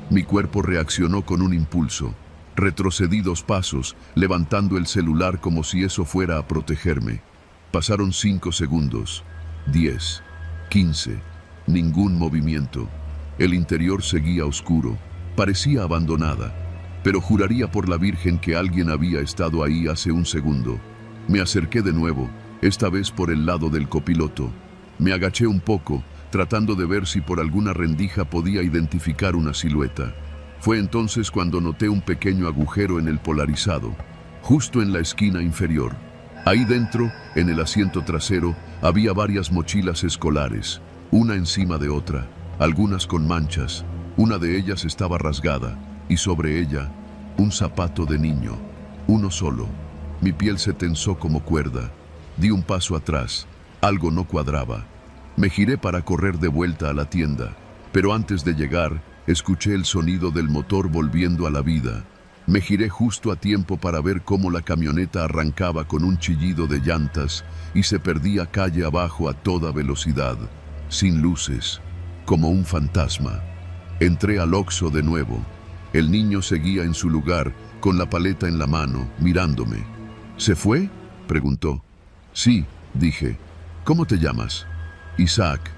Mi cuerpo reaccionó con un impulso. Retrocedí 2 pasos, levantando el celular como si eso fuera a protegerme. Pasaron 5 segundos, 10, 15, ningún movimiento. El interior seguía oscuro, parecía abandonada, pero juraría por la Virgen que alguien había estado ahí hace un segundo. Me acerqué de nuevo, esta vez por el lado del copiloto. Me agaché un poco, tratando de ver si por alguna rendija podía identificar una silueta. Fue entonces cuando noté un pequeño agujero en el polarizado, justo en la esquina inferior. Ahí dentro, en el asiento trasero, había varias mochilas escolares, una encima de otra, algunas con manchas. Una de ellas estaba rasgada, y sobre ella, un zapato de niño, uno solo. Mi piel se tensó como cuerda. Di un paso atrás. Algo no cuadraba. Me giré para correr de vuelta a la tienda, pero antes de llegar, escuché el sonido del motor volviendo a la vida. Me giré justo a tiempo para ver cómo la camioneta arrancaba con un chillido de llantas y se perdía calle abajo a toda velocidad, sin luces, como un fantasma. Entré al Oxxo de nuevo. El niño seguía en su lugar, con la paleta en la mano, mirándome. «¿Se fue?», preguntó. «Sí», dije. «¿Cómo te llamas?» «Isaac».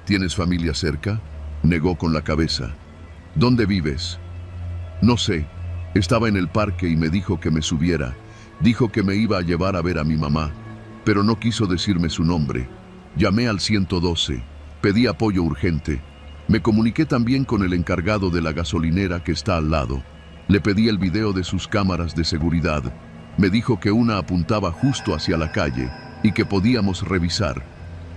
«¿Tienes familia cerca?», negó con la cabeza. «¿Dónde vives?» «No sé. Estaba en el parque y me dijo que me subiera. Dijo que me iba a llevar a ver a mi mamá, pero no quiso decirme su nombre. Llamé al 112. Pedí apoyo urgente. Me comuniqué también con el encargado de la gasolinera que está al lado. Le pedí el video de sus cámaras de seguridad. Me dijo que una apuntaba justo hacia la calle y que podíamos revisar.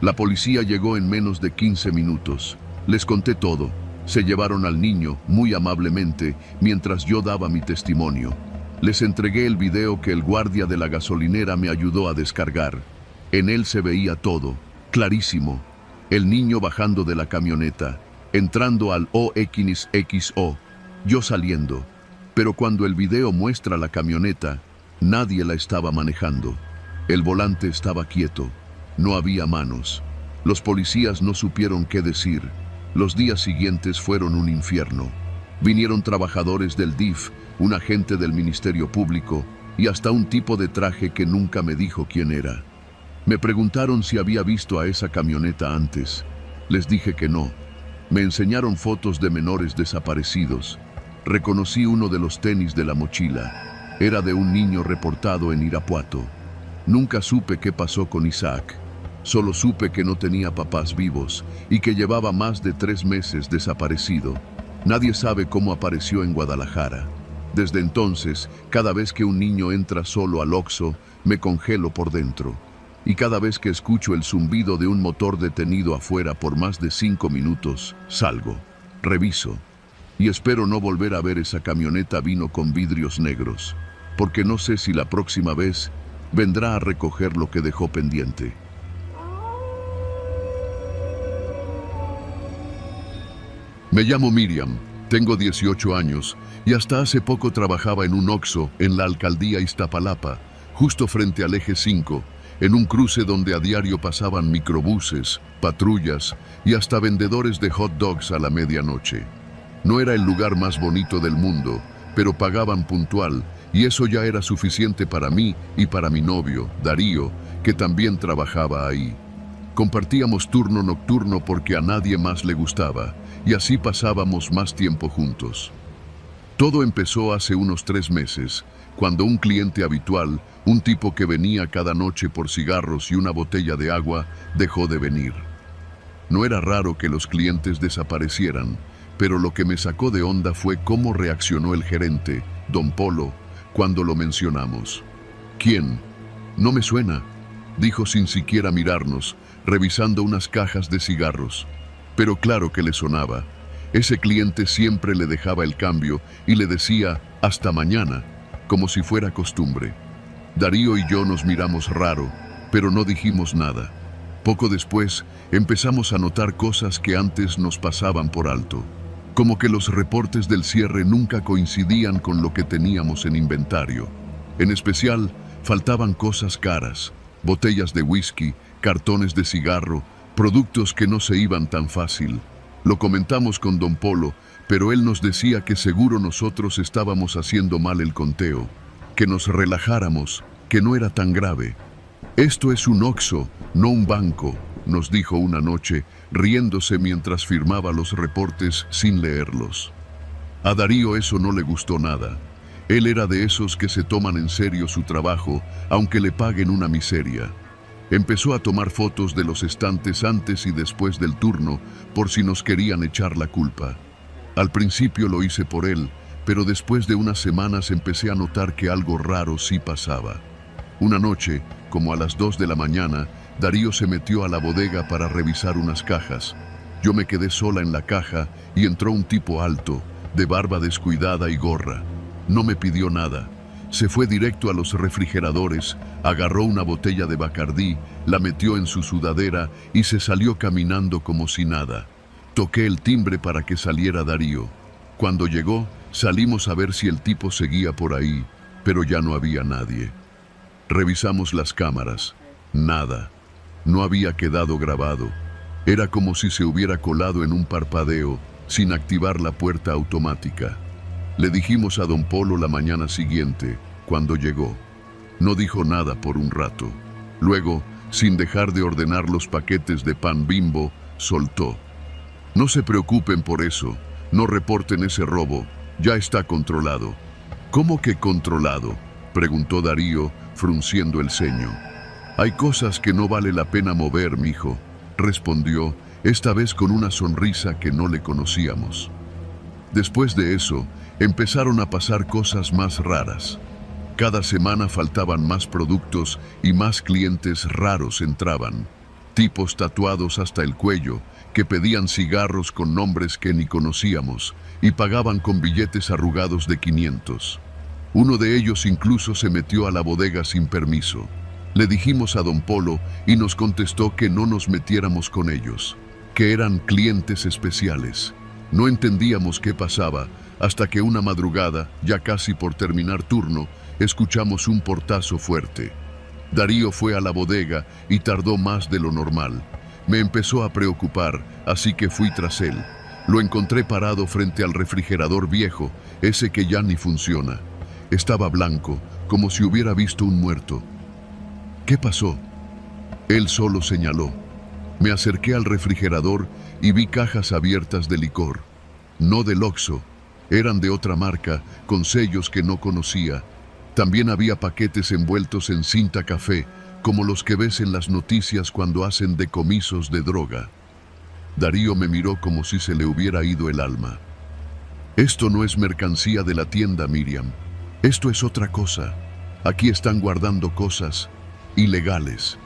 La policía llegó en menos de 15 minutos. Les conté todo. Se llevaron al niño, muy amablemente, mientras yo daba mi testimonio. Les entregué el video que el guardia de la gasolinera me ayudó a descargar. En él se veía todo, clarísimo. El niño bajando de la camioneta, entrando al OXXO, yo saliendo. Pero cuando el video muestra la camioneta, nadie la estaba manejando. El volante estaba quieto. No había manos. Los policías no supieron qué decir. Los días siguientes fueron un infierno. Vinieron trabajadores del DIF, un agente del Ministerio Público y hasta un tipo de traje que nunca me dijo quién era. Me preguntaron si había visto a esa camioneta antes. Les dije que no. Me enseñaron fotos de menores desaparecidos. Reconocí uno de los tenis de la mochila. Era de un niño reportado en Irapuato. Nunca supe qué pasó con Isaac. Solo supe que no tenía papás vivos y que llevaba más de 3 meses desaparecido. Nadie sabe cómo apareció en Guadalajara. Desde entonces, cada vez que un niño entra solo al Oxxo, me congelo por dentro. Y cada vez que escucho el zumbido de un motor detenido afuera por más de 5 minutos, salgo, reviso. Y espero no volver a ver esa camioneta vino con vidrios negros, porque no sé si la próxima vez vendrá a recoger lo que dejó pendiente. Me llamo Miriam, tengo 18 años y hasta hace poco trabajaba en un Oxxo en la alcaldía Iztapalapa, justo frente al eje 5, en un cruce donde a diario pasaban microbuses, patrullas y hasta vendedores de hot dogs a la medianoche. No era el lugar más bonito del mundo, pero pagaban puntual y eso ya era suficiente para mí y para mi novio, Darío, que también trabajaba ahí. Compartíamos turno nocturno porque a nadie más le gustaba y así pasábamos más tiempo juntos. Todo empezó hace unos 3 meses, cuando un cliente habitual, un tipo que venía cada noche por cigarros y una botella de agua, dejó de venir. No era raro que los clientes desaparecieran, pero lo que me sacó de onda fue cómo reaccionó el gerente, Don Polo, cuando lo mencionamos. ¿Quién? No me suena, dijo sin siquiera mirarnos, revisando unas cajas de cigarros. Pero claro que le sonaba. Ese cliente siempre le dejaba el cambio y le decía hasta mañana, como si fuera costumbre. Darío y yo nos miramos raro, pero no dijimos nada. Poco después empezamos a notar cosas que antes nos pasaban por alto, como que los reportes del cierre nunca coincidían con lo que teníamos en inventario. En especial, faltaban cosas caras, botellas de whisky, cartones de cigarro, productos que no se iban tan fácil. Lo comentamos con Don Polo, pero él nos decía que seguro nosotros estábamos haciendo mal el conteo, que nos relajáramos, que no era tan grave. Esto es un Oxxo, no un banco, nos dijo una noche, riéndose mientras firmaba los reportes sin leerlos. A Darío eso no le gustó nada. Él era de esos que se toman en serio su trabajo, aunque le paguen una miseria. Empezó a tomar fotos de los estantes antes y después del turno, por si nos querían echar la culpa. Al principio lo hice por él, pero después de unas semanas empecé a notar que algo raro sí pasaba. Una noche, como a las 2 de la mañana, Darío se metió a la bodega para revisar unas cajas. Yo me quedé sola en la caja y entró un tipo alto, de barba descuidada y gorra. No me pidió nada. Se fue directo a los refrigeradores, agarró una botella de Bacardí, la metió en su sudadera y se salió caminando como si nada. Toqué el timbre para que saliera Darío. Cuando llegó, salimos a ver si el tipo seguía por ahí, pero ya no había nadie. Revisamos las cámaras. Nada. No había quedado grabado. Era como si se hubiera colado en un parpadeo, sin activar la puerta automática. Le dijimos a Don Polo la mañana siguiente, cuando llegó. No dijo nada por un rato. Luego, sin dejar de ordenar los paquetes de pan Bimbo, soltó. No se preocupen por eso, no reporten ese robo, ya está controlado. ¿Cómo que controlado?, preguntó Darío, frunciendo el ceño. Hay cosas que no vale la pena mover, mijo, respondió, esta vez con una sonrisa que no le conocíamos. Después de eso, empezaron a pasar cosas más raras. Cada semana faltaban más productos y más clientes raros entraban. Tipos tatuados hasta el cuello, que pedían cigarros con nombres que ni conocíamos y pagaban con billetes arrugados de 500. Uno de ellos incluso se metió a la bodega sin permiso. Le dijimos a Don Polo y nos contestó que no nos metiéramos con ellos, que eran clientes especiales. No entendíamos qué pasaba hasta que una madrugada, ya casi por terminar turno, escuchamos un portazo fuerte. Darío fue a la bodega y tardó más de lo normal. Me empezó a preocupar, así que fui tras él. Lo encontré parado frente al refrigerador viejo, ese que ya ni funciona. Estaba blanco, como si hubiera visto un muerto. ¿Qué pasó? Él solo señaló. Me acerqué al refrigerador y vi cajas abiertas de licor. No del Oxxo, eran de otra marca, con sellos que no conocía. También había paquetes envueltos en cinta café, como los que ves en las noticias cuando hacen decomisos de droga. Darío me miró como si se le hubiera ido el alma. Esto no es mercancía de la tienda, Miriam. Esto es otra cosa. Aquí están guardando cosas ilegales.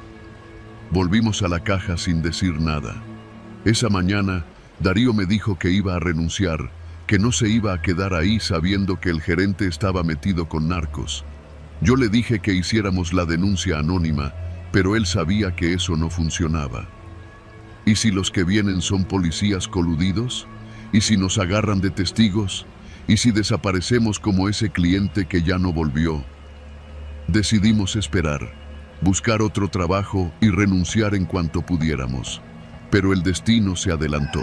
Volvimos a la caja sin decir nada. Esa mañana, Darío me dijo que iba a renunciar, que no se iba a quedar ahí sabiendo que el gerente estaba metido con narcos. Yo le dije que hiciéramos la denuncia anónima, pero él sabía que eso no funcionaba. ¿Y si los que vienen son policías coludidos? ¿Y si nos agarran de testigos? ¿Y si desaparecemos como ese cliente que ya no volvió? Decidimos esperar, buscar otro trabajo y renunciar en cuanto pudiéramos. Pero el destino se adelantó.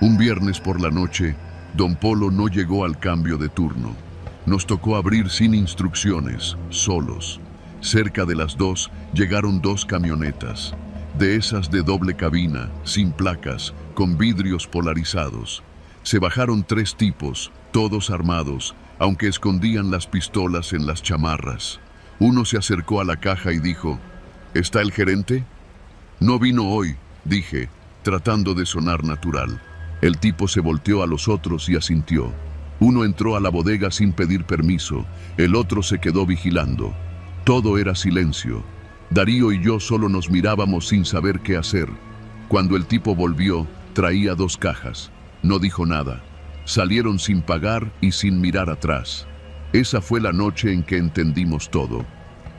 Un viernes por la noche, don Polo no llegó al cambio de turno. Nos tocó abrir sin instrucciones, solos. Cerca de las 2 llegaron 2 camionetas, de esas de doble cabina, sin placas, con vidrios polarizados. Se bajaron 3 tipos, todos armados, aunque escondían las pistolas en las chamarras. Uno se acercó a la caja y dijo, ¿está el gerente? No vino hoy, dije, tratando de sonar natural. El tipo se volteó a los otros y asintió. Uno entró a la bodega sin pedir permiso, el otro se quedó vigilando. Todo era silencio. Darío y yo solo nos mirábamos sin saber qué hacer. Cuando el tipo volvió, traía 2 cajas. No dijo nada. Salieron sin pagar y sin mirar atrás. Esa fue la noche en que entendimos todo.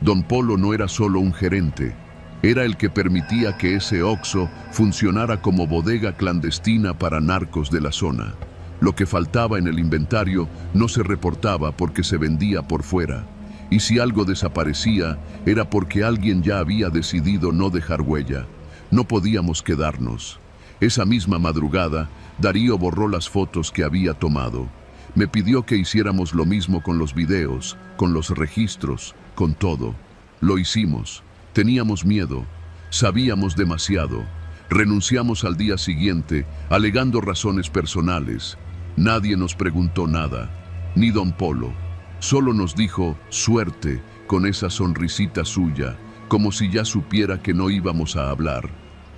Don Polo no era solo un gerente. Era el que permitía que ese Oxxo funcionara como bodega clandestina para narcos de la zona. Lo que faltaba en el inventario no se reportaba porque se vendía por fuera. Y si algo desaparecía, era porque alguien ya había decidido no dejar huella. No podíamos quedarnos. Esa misma madrugada, Darío borró las fotos que había tomado. Me pidió que hiciéramos lo mismo con los videos, con los registros, con todo. Lo hicimos. Teníamos miedo. Sabíamos demasiado. Renunciamos al día siguiente, alegando razones personales. Nadie nos preguntó nada, ni don Polo. Solo nos dijo, suerte, con esa sonrisita suya, como si ya supiera que no íbamos a hablar.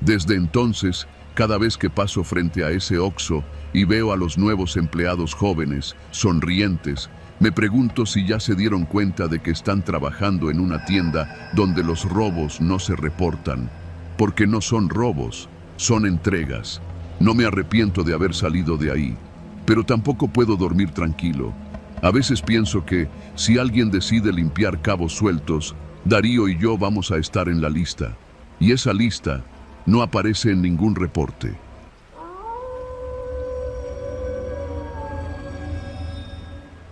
Desde entonces, cada vez que paso frente a ese Oxxo y veo a los nuevos empleados jóvenes, sonrientes, me pregunto si ya se dieron cuenta de que están trabajando en una tienda donde los robos no se reportan. Porque no son robos, son entregas. No me arrepiento de haber salido de ahí, pero tampoco puedo dormir tranquilo. A veces pienso que, si alguien decide limpiar cabos sueltos, Darío y yo vamos a estar en la lista. Y esa lista no aparece en ningún reporte.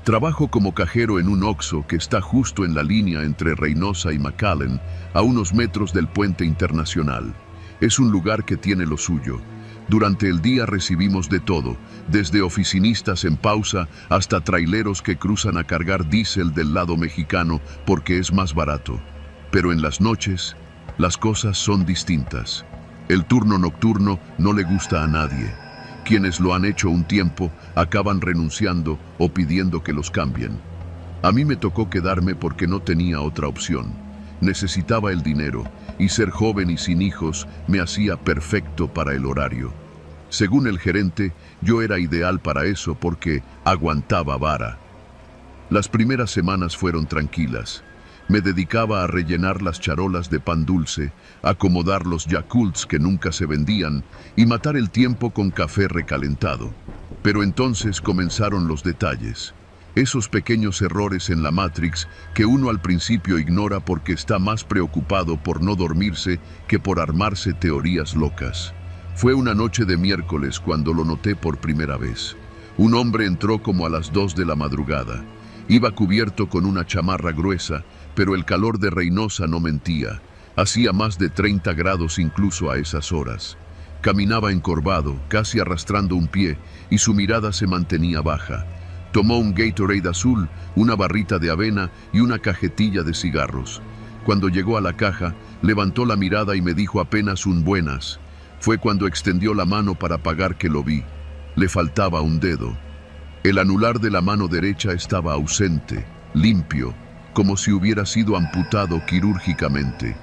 Trabajo como cajero en un Oxxo que está justo en la línea entre Reynosa y McAllen, a unos metros del puente internacional. Es un lugar que tiene lo suyo. Durante el día recibimos de todo, desde oficinistas en pausa hasta traileros que cruzan a cargar diésel del lado mexicano porque es más barato. Pero en las noches, las cosas son distintas. El turno nocturno no le gusta a nadie. Quienes lo han hecho un tiempo acaban renunciando o pidiendo que los cambien. A mí me tocó quedarme porque no tenía otra opción. Necesitaba el dinero y ser joven y sin hijos me hacía perfecto para el horario. Según el gerente, yo era ideal para eso porque aguantaba vara. Las primeras semanas fueron tranquilas. Me dedicaba a rellenar las charolas de pan dulce, acomodar los Yakults que nunca se vendían y matar el tiempo con café recalentado. Pero entonces comenzaron los detalles. Esos pequeños errores en la Matrix que uno al principio ignora porque está más preocupado por no dormirse que por armarse teorías locas. Fue una noche de miércoles cuando lo noté por primera vez. Un hombre entró como a las 2 de la madrugada. Iba cubierto con una chamarra gruesa, pero el calor de Reynosa no mentía. Hacía más de 30 grados incluso a esas horas. Caminaba encorvado, casi arrastrando un pie, y su mirada se mantenía baja. Tomó un Gatorade azul, una barrita de avena y una cajetilla de cigarros. Cuando llegó a la caja, levantó la mirada y me dijo apenas un buenas. Fue cuando extendió la mano para pagar que lo vi. Le faltaba un dedo. El anular de la mano derecha estaba ausente, limpio, como si hubiera sido amputado quirúrgicamente.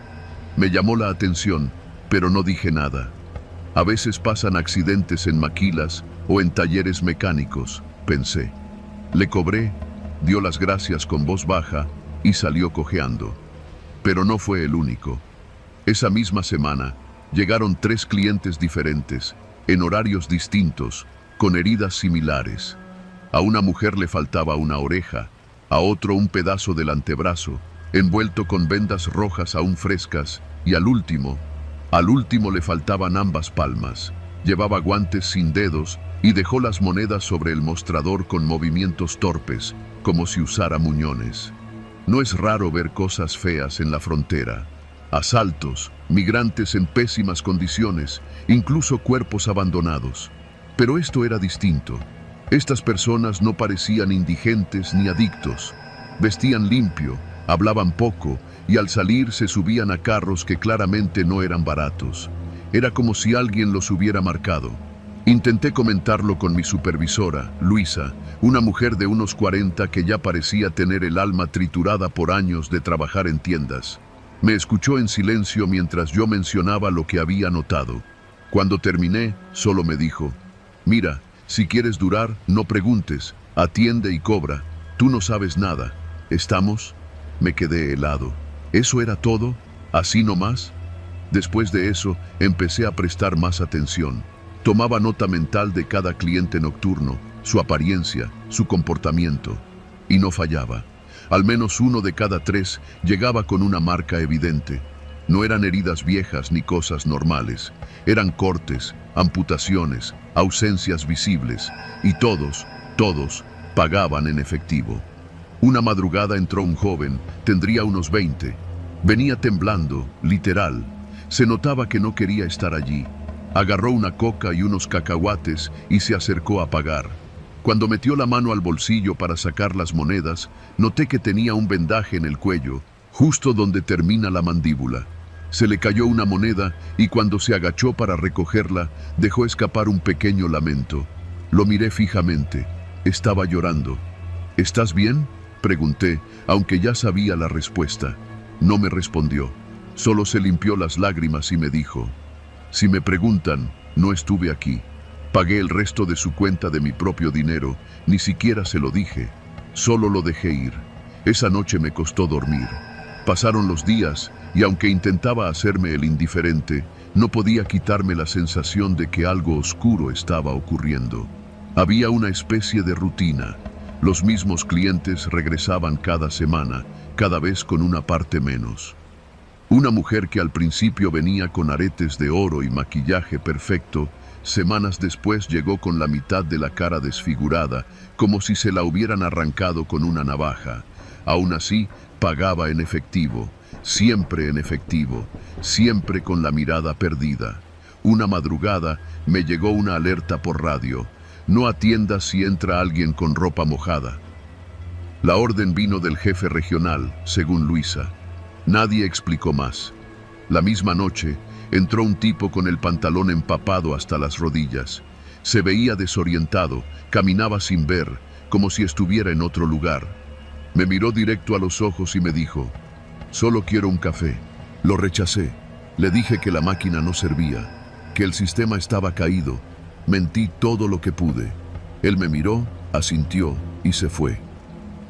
Me llamó la atención, pero no dije nada. A veces pasan accidentes en maquilas o en talleres mecánicos, pensé. Le cobré, dio las gracias con voz baja y salió cojeando. Pero no fue el único. Esa misma semana llegaron 3 clientes diferentes, en horarios distintos, con heridas similares. A una mujer le faltaba una oreja, a otro un pedazo del antebrazo, envuelto con vendas rojas aún frescas, y al último le faltaban ambas palmas. Llevaba guantes sin dedos y dejó las monedas sobre el mostrador con movimientos torpes, como si usara muñones. No es raro ver cosas feas en la frontera. Asaltos, migrantes en pésimas condiciones, incluso cuerpos abandonados. Pero esto era distinto. Estas personas no parecían indigentes ni adictos. Vestían limpio, hablaban poco y al salir se subían a carros que claramente no eran baratos. Era como si alguien los hubiera marcado. Intenté comentarlo con mi supervisora, Luisa, una mujer de unos 40 que ya parecía tener el alma triturada por años de trabajar en tiendas. Me escuchó en silencio mientras yo mencionaba lo que había notado. Cuando terminé, solo me dijo: «Mira, si quieres durar, no preguntes, atiende y cobra. Tú no sabes nada. ¿Estamos?». Me quedé helado. ¿Eso era todo? ¿Así nomás? Después de eso, empecé a prestar más atención. Tomaba nota mental de cada cliente nocturno, su apariencia, su comportamiento. Y no fallaba. Al menos 1 de cada 3 llegaba con una marca evidente. No eran heridas viejas ni cosas normales. Eran cortes, amputaciones, ausencias visibles. Y todos pagaban en efectivo. Una madrugada entró un joven, tendría unos 20. Venía temblando, literal. Se notaba que no quería estar allí. Agarró una coca y unos cacahuates y se acercó a pagar. Cuando metió la mano al bolsillo para sacar las monedas, noté que tenía un vendaje en el cuello, justo donde termina la mandíbula. Se le cayó una moneda y cuando se agachó para recogerla, dejó escapar un pequeño lamento. Lo miré fijamente. Estaba llorando. «¿Estás bien?», pregunté, aunque ya sabía la respuesta. No me respondió. Solo se limpió las lágrimas y me dijo: «Si me preguntan, no estuve aquí. Pagué el resto de su cuenta de mi propio dinero, ni siquiera se lo dije. Solo lo dejé ir. Esa noche me costó dormir». Pasaron los días y aunque intentaba hacerme el indiferente, no podía quitarme la sensación de que algo oscuro estaba ocurriendo. Había una especie de rutina. Los mismos clientes regresaban cada semana, cada vez con una parte menos. Una mujer que al principio venía con aretes de oro y maquillaje perfecto, semanas después llegó con la mitad de la cara desfigurada, como si se la hubieran arrancado con una navaja. Aún así, pagaba en efectivo, siempre con la mirada perdida. Una madrugada me llegó una alerta por radio: «No atiendas si entra alguien con ropa mojada». La orden vino del jefe regional, según Luisa. Nadie explicó más. La misma noche, entró un tipo con el pantalón empapado hasta las rodillas. Se veía desorientado, caminaba sin ver, como si estuviera en otro lugar. Me miró directo a los ojos y me dijo: «Solo quiero un café». Lo rechacé. Le dije que la máquina no servía, que el sistema estaba caído. Mentí todo lo que pude. Él me miró, asintió y se fue.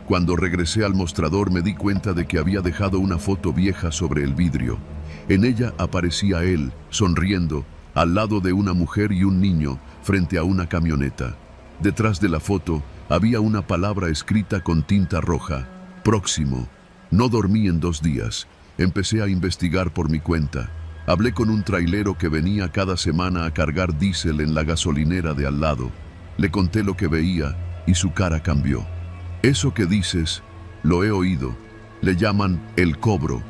Cuando regresé al mostrador me di cuenta de que había dejado una foto vieja sobre el vidrio. En ella aparecía él, sonriendo, al lado de una mujer y un niño, frente a una camioneta. Detrás de la foto había una palabra escrita con tinta roja: «Próximo». No dormí en 2 días. Empecé a investigar por mi cuenta. Hablé con un trailero que venía cada semana a cargar diésel en la gasolinera de al lado. Le conté lo que veía y su cara cambió. «Eso que dices, lo he oído. Le llaman el cobro.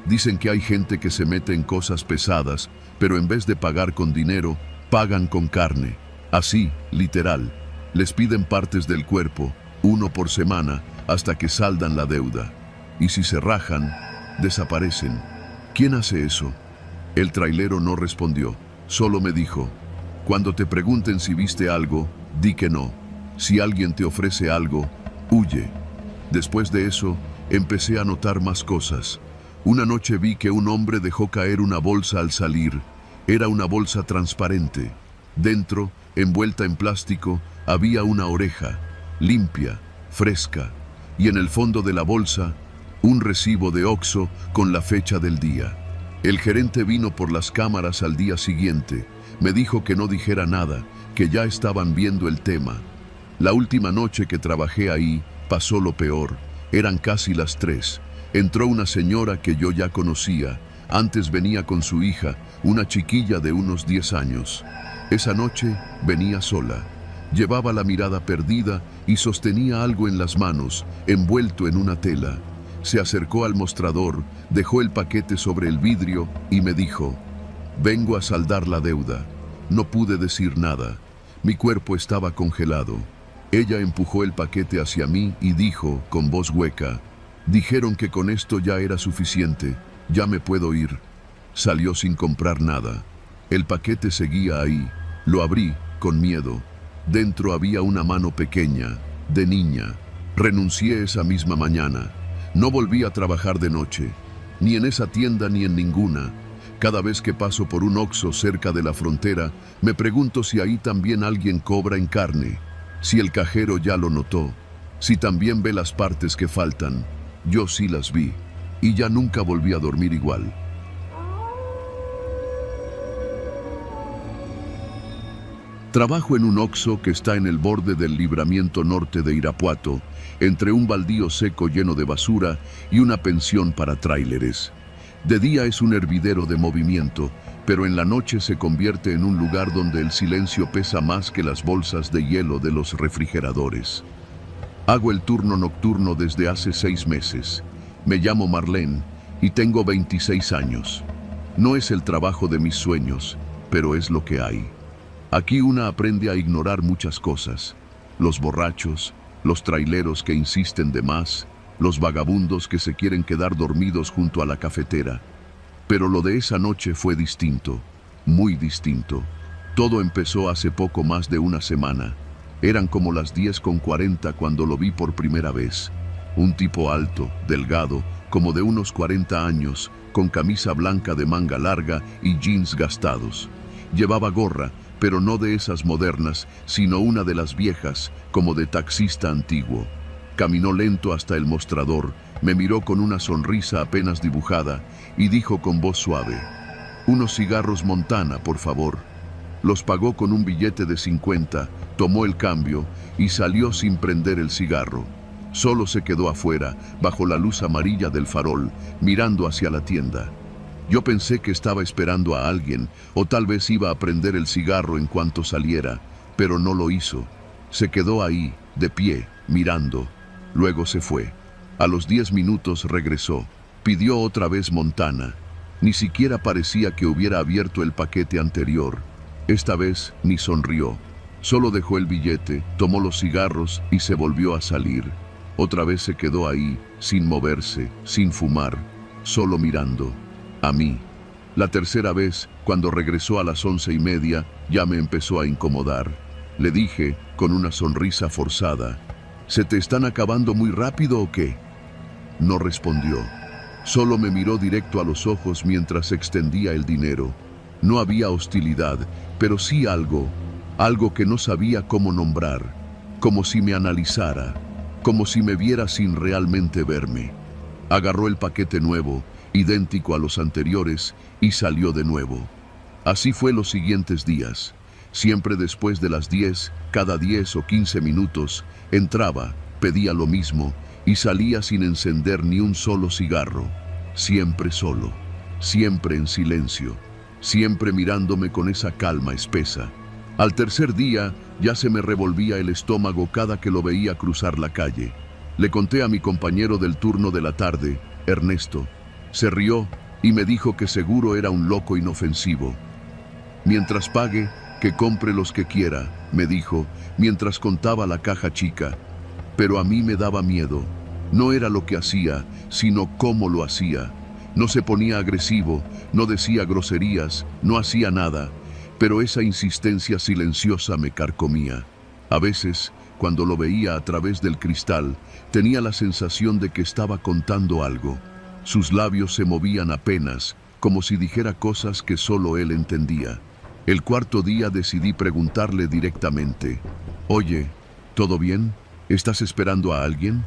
Dicen que hay gente que se mete en cosas pesadas, pero en vez de pagar con dinero, pagan con carne. Así, literal. Les piden partes del cuerpo, 1 por semana, hasta que saldan la deuda. Y si se rajan, desaparecen». «¿Quién hace eso?». El trailero no respondió. Solo me dijo: «Cuando te pregunten si viste algo, di que no. Si alguien te ofrece algo, huye». Después de eso, empecé a notar más cosas. Una noche vi que un hombre dejó caer una bolsa al salir. Era una bolsa transparente. Dentro, envuelta en plástico, había una oreja, limpia, fresca, y en el fondo de la bolsa, un recibo de Oxxo con la fecha del día. El gerente vino por las cámaras al día siguiente. Me dijo que no dijera nada, que ya estaban viendo el tema. La última noche que trabajé ahí, pasó lo peor. Eran casi las 3. Entró una señora que yo ya conocía. Antes venía con su hija, una chiquilla de unos 10 años. Esa noche venía sola. Llevaba la mirada perdida y sostenía algo en las manos, envuelto en una tela. Se acercó al mostrador, dejó el paquete sobre el vidrio y me dijo: «Vengo a saldar la deuda». No pude decir nada. Mi cuerpo estaba congelado. Ella empujó el paquete hacia mí y dijo con voz hueca: «Dijeron que con esto ya era suficiente. Ya me puedo ir». Salió sin comprar nada. El paquete seguía ahí. Lo abrí con miedo. Dentro había una mano pequeña, de niña. Renuncié esa misma mañana. No volví a trabajar de noche, ni en esa tienda ni en ninguna. Cada vez que paso por un Oxxo cerca de la frontera, me pregunto si ahí también alguien cobra en carne, si el cajero ya lo notó, si también ve las partes que faltan. Yo sí las vi, y ya nunca volví a dormir igual. Trabajo en un Oxxo que está en el borde del libramiento norte de Irapuato, entre un baldío seco lleno de basura y una pensión para tráileres. De día es un hervidero de movimiento, pero en la noche se convierte en un lugar donde el silencio pesa más que las bolsas de hielo de los refrigeradores. Hago el turno nocturno desde hace 6 meses. Me llamo Marlene y tengo 26 años. No es el trabajo de mis sueños, pero es lo que hay. Aquí una aprende a ignorar muchas cosas: los borrachos, los traileros que insisten de más, los vagabundos que se quieren quedar dormidos junto a la cafetera. Pero lo de esa noche fue distinto, muy distinto. Todo empezó hace poco más de una semana. Eran como las 10:40 cuando lo vi por primera vez. Un tipo alto, delgado, como de unos 40 años, con camisa blanca de manga larga y jeans gastados. Llevaba gorra, pero no de esas modernas, sino una de las viejas, como de taxista antiguo. Caminó lento hasta el mostrador, me miró con una sonrisa apenas dibujada y dijo con voz suave: «Unos cigarros Montana, por favor». Los pagó con un billete de 50, tomó el cambio y salió sin prender el cigarro. Solo se quedó afuera, bajo la luz amarilla del farol, mirando hacia la tienda. Yo pensé que estaba esperando a alguien, o tal vez iba a prender el cigarro en cuanto saliera, pero no lo hizo. Se quedó ahí, de pie, mirando. Luego se fue. A los 10 minutos regresó. Pidió otra vez Montana. Ni siquiera parecía que hubiera abierto el paquete anterior. Esta vez ni sonrió. Solo dejó el billete, tomó los cigarros y se volvió a salir. Otra vez se quedó ahí, sin moverse, sin fumar, solo mirando. A mí. La tercera vez, cuando regresó a las 11:30, ya me empezó a incomodar. Le dije, con una sonrisa forzada: «¿Se te están acabando muy rápido o qué?». No respondió. Solo me miró directo a los ojos mientras extendía el dinero. No había hostilidad, pero sí algo que no sabía cómo nombrar, como si me analizara, como si me viera sin realmente verme. Agarró el paquete nuevo, idéntico a los anteriores, y salió de nuevo. Así fue los siguientes días. Siempre después de las 10, cada 10 o 15 minutos, entraba, pedía lo mismo y salía sin encender ni un solo cigarro. Siempre solo, siempre en silencio, siempre mirándome con esa calma espesa. Al tercer día ya se me revolvía el estómago cada que lo veía cruzar la calle. Le conté a mi compañero del turno de la tarde, Ernesto. Se rió y me dijo que seguro era un loco inofensivo. «Mientras pague, que compre los que quiera», me dijo, mientras contaba la caja chica. Pero a mí me daba miedo. No era lo que hacía, sino cómo lo hacía. No se ponía agresivo, no decía groserías, no hacía nada, pero esa insistencia silenciosa me carcomía. A veces, cuando lo veía a través del cristal, tenía la sensación de que estaba contando algo. Sus labios se movían apenas, como si dijera cosas que solo él entendía. El cuarto día decidí preguntarle directamente: «Oye, ¿todo bien? ¿Estás esperando a alguien?».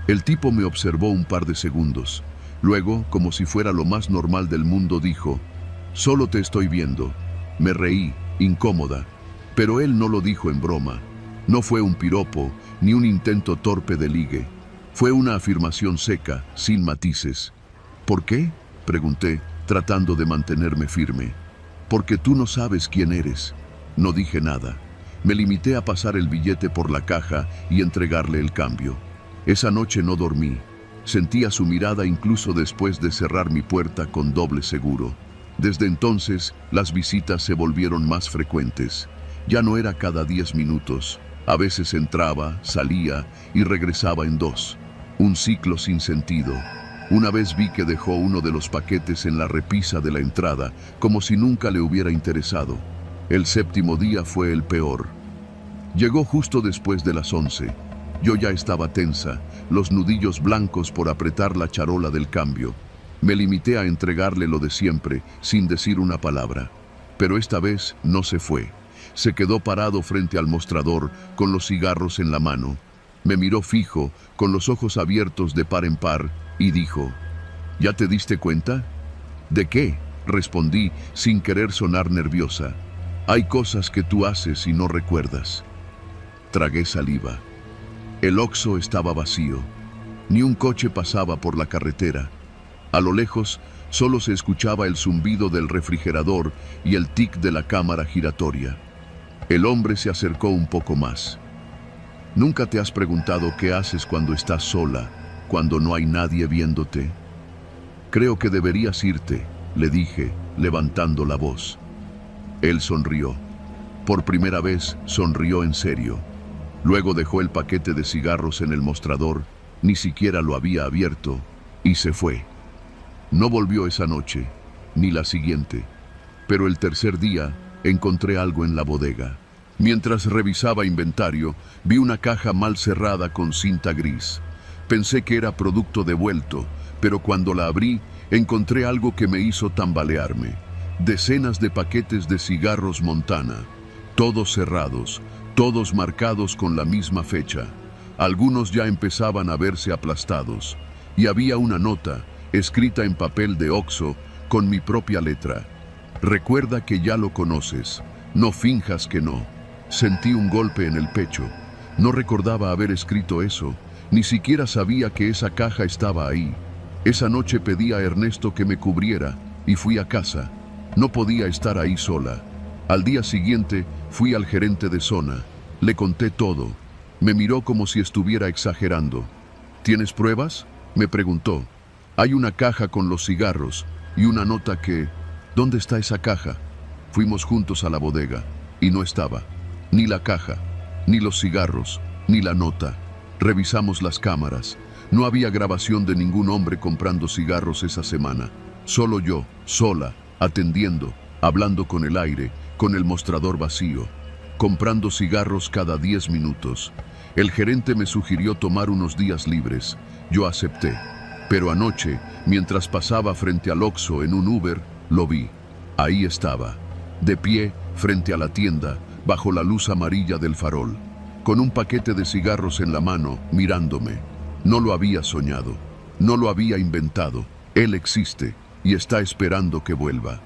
El tipo me observó un par de segundos. Luego, como si fuera lo más normal del mundo, dijo: «Solo te estoy viendo». Me reí, incómoda, pero él no lo dijo en broma. No fue un piropo, ni un intento torpe de ligue. Fue una afirmación seca, sin matices. «¿Por qué?», pregunté, tratando de mantenerme firme. «Porque tú no sabes quién eres. No dije nada. Me limité a pasar el billete por la caja y entregarle el cambio. Esa noche no dormí. Sentía su mirada incluso después de cerrar mi puerta con doble seguro. Desde entonces, las visitas se volvieron más frecuentes. Ya no era cada 10 minutos. A veces entraba, salía y regresaba en 2. Un ciclo sin sentido. Una vez vi que dejó uno de los paquetes en la repisa de la entrada, como si nunca le hubiera interesado. El 7º día fue el peor. Llegó justo después de las 11. Yo ya estaba tensa, los nudillos blancos por apretar la charola del cambio. Me limité a entregarle lo de siempre, sin decir una palabra. Pero esta vez no se fue. Se quedó parado frente al mostrador, con los cigarros en la mano. Me miró fijo, con los ojos abiertos de par en par, y dijo: ¿Ya te diste cuenta? ¿De qué?, respondí, sin querer sonar nerviosa. Hay cosas que tú haces y no recuerdas. Tragué saliva. El Oxxo estaba vacío. Ni un coche pasaba por la carretera. A lo lejos, solo se escuchaba el zumbido del refrigerador y el tic de la cámara giratoria. El hombre se acercó un poco más. ¿Nunca te has preguntado qué haces cuando estás sola, cuando no hay nadie viéndote? Creo que deberías irte, le dije, levantando la voz. Él sonrió. Por primera vez, sonrió en serio. Luego dejó el paquete de cigarros en el mostrador, ni siquiera lo había abierto, y se fue. No volvió esa noche, ni la siguiente, pero el tercer día encontré algo en la bodega. Mientras revisaba inventario, vi una caja mal cerrada con cinta gris. Pensé que era producto devuelto, pero cuando la abrí, encontré algo que me hizo tambalearme. Decenas de paquetes de cigarros Montana, todos cerrados, todos marcados con la misma fecha. Algunos ya empezaban a verse aplastados, y había una nota, escrita en papel de Oxxo, con mi propia letra. Recuerda que ya lo conoces, no finjas que no. Sentí un golpe en el pecho. No recordaba haber escrito eso, ni siquiera sabía que esa caja estaba ahí. Esa noche pedí a Ernesto que me cubriera y fui a casa. No podía estar ahí sola. Al día siguiente fui al gerente de zona. Le conté todo. Me miró como si estuviera exagerando. ¿Tienes pruebas?, me preguntó. Hay una caja con los cigarros y una nota que... ¿Dónde está esa caja? Fuimos juntos a la bodega y no estaba. Ni la caja, ni los cigarros, ni la nota. Revisamos las cámaras. No había grabación de ningún hombre comprando cigarros esa semana. Solo yo, sola, atendiendo, hablando con el aire, con el mostrador vacío, comprando cigarros cada 10 minutos. El gerente me sugirió tomar unos días libres. Yo acepté. Pero anoche, mientras pasaba frente al Oxxo en un Uber, lo vi. Ahí estaba, de pie, frente a la tienda, bajo la luz amarilla del farol, con un paquete de cigarros en la mano, mirándome. No lo había soñado, no lo había inventado. Él existe y está esperando que vuelva.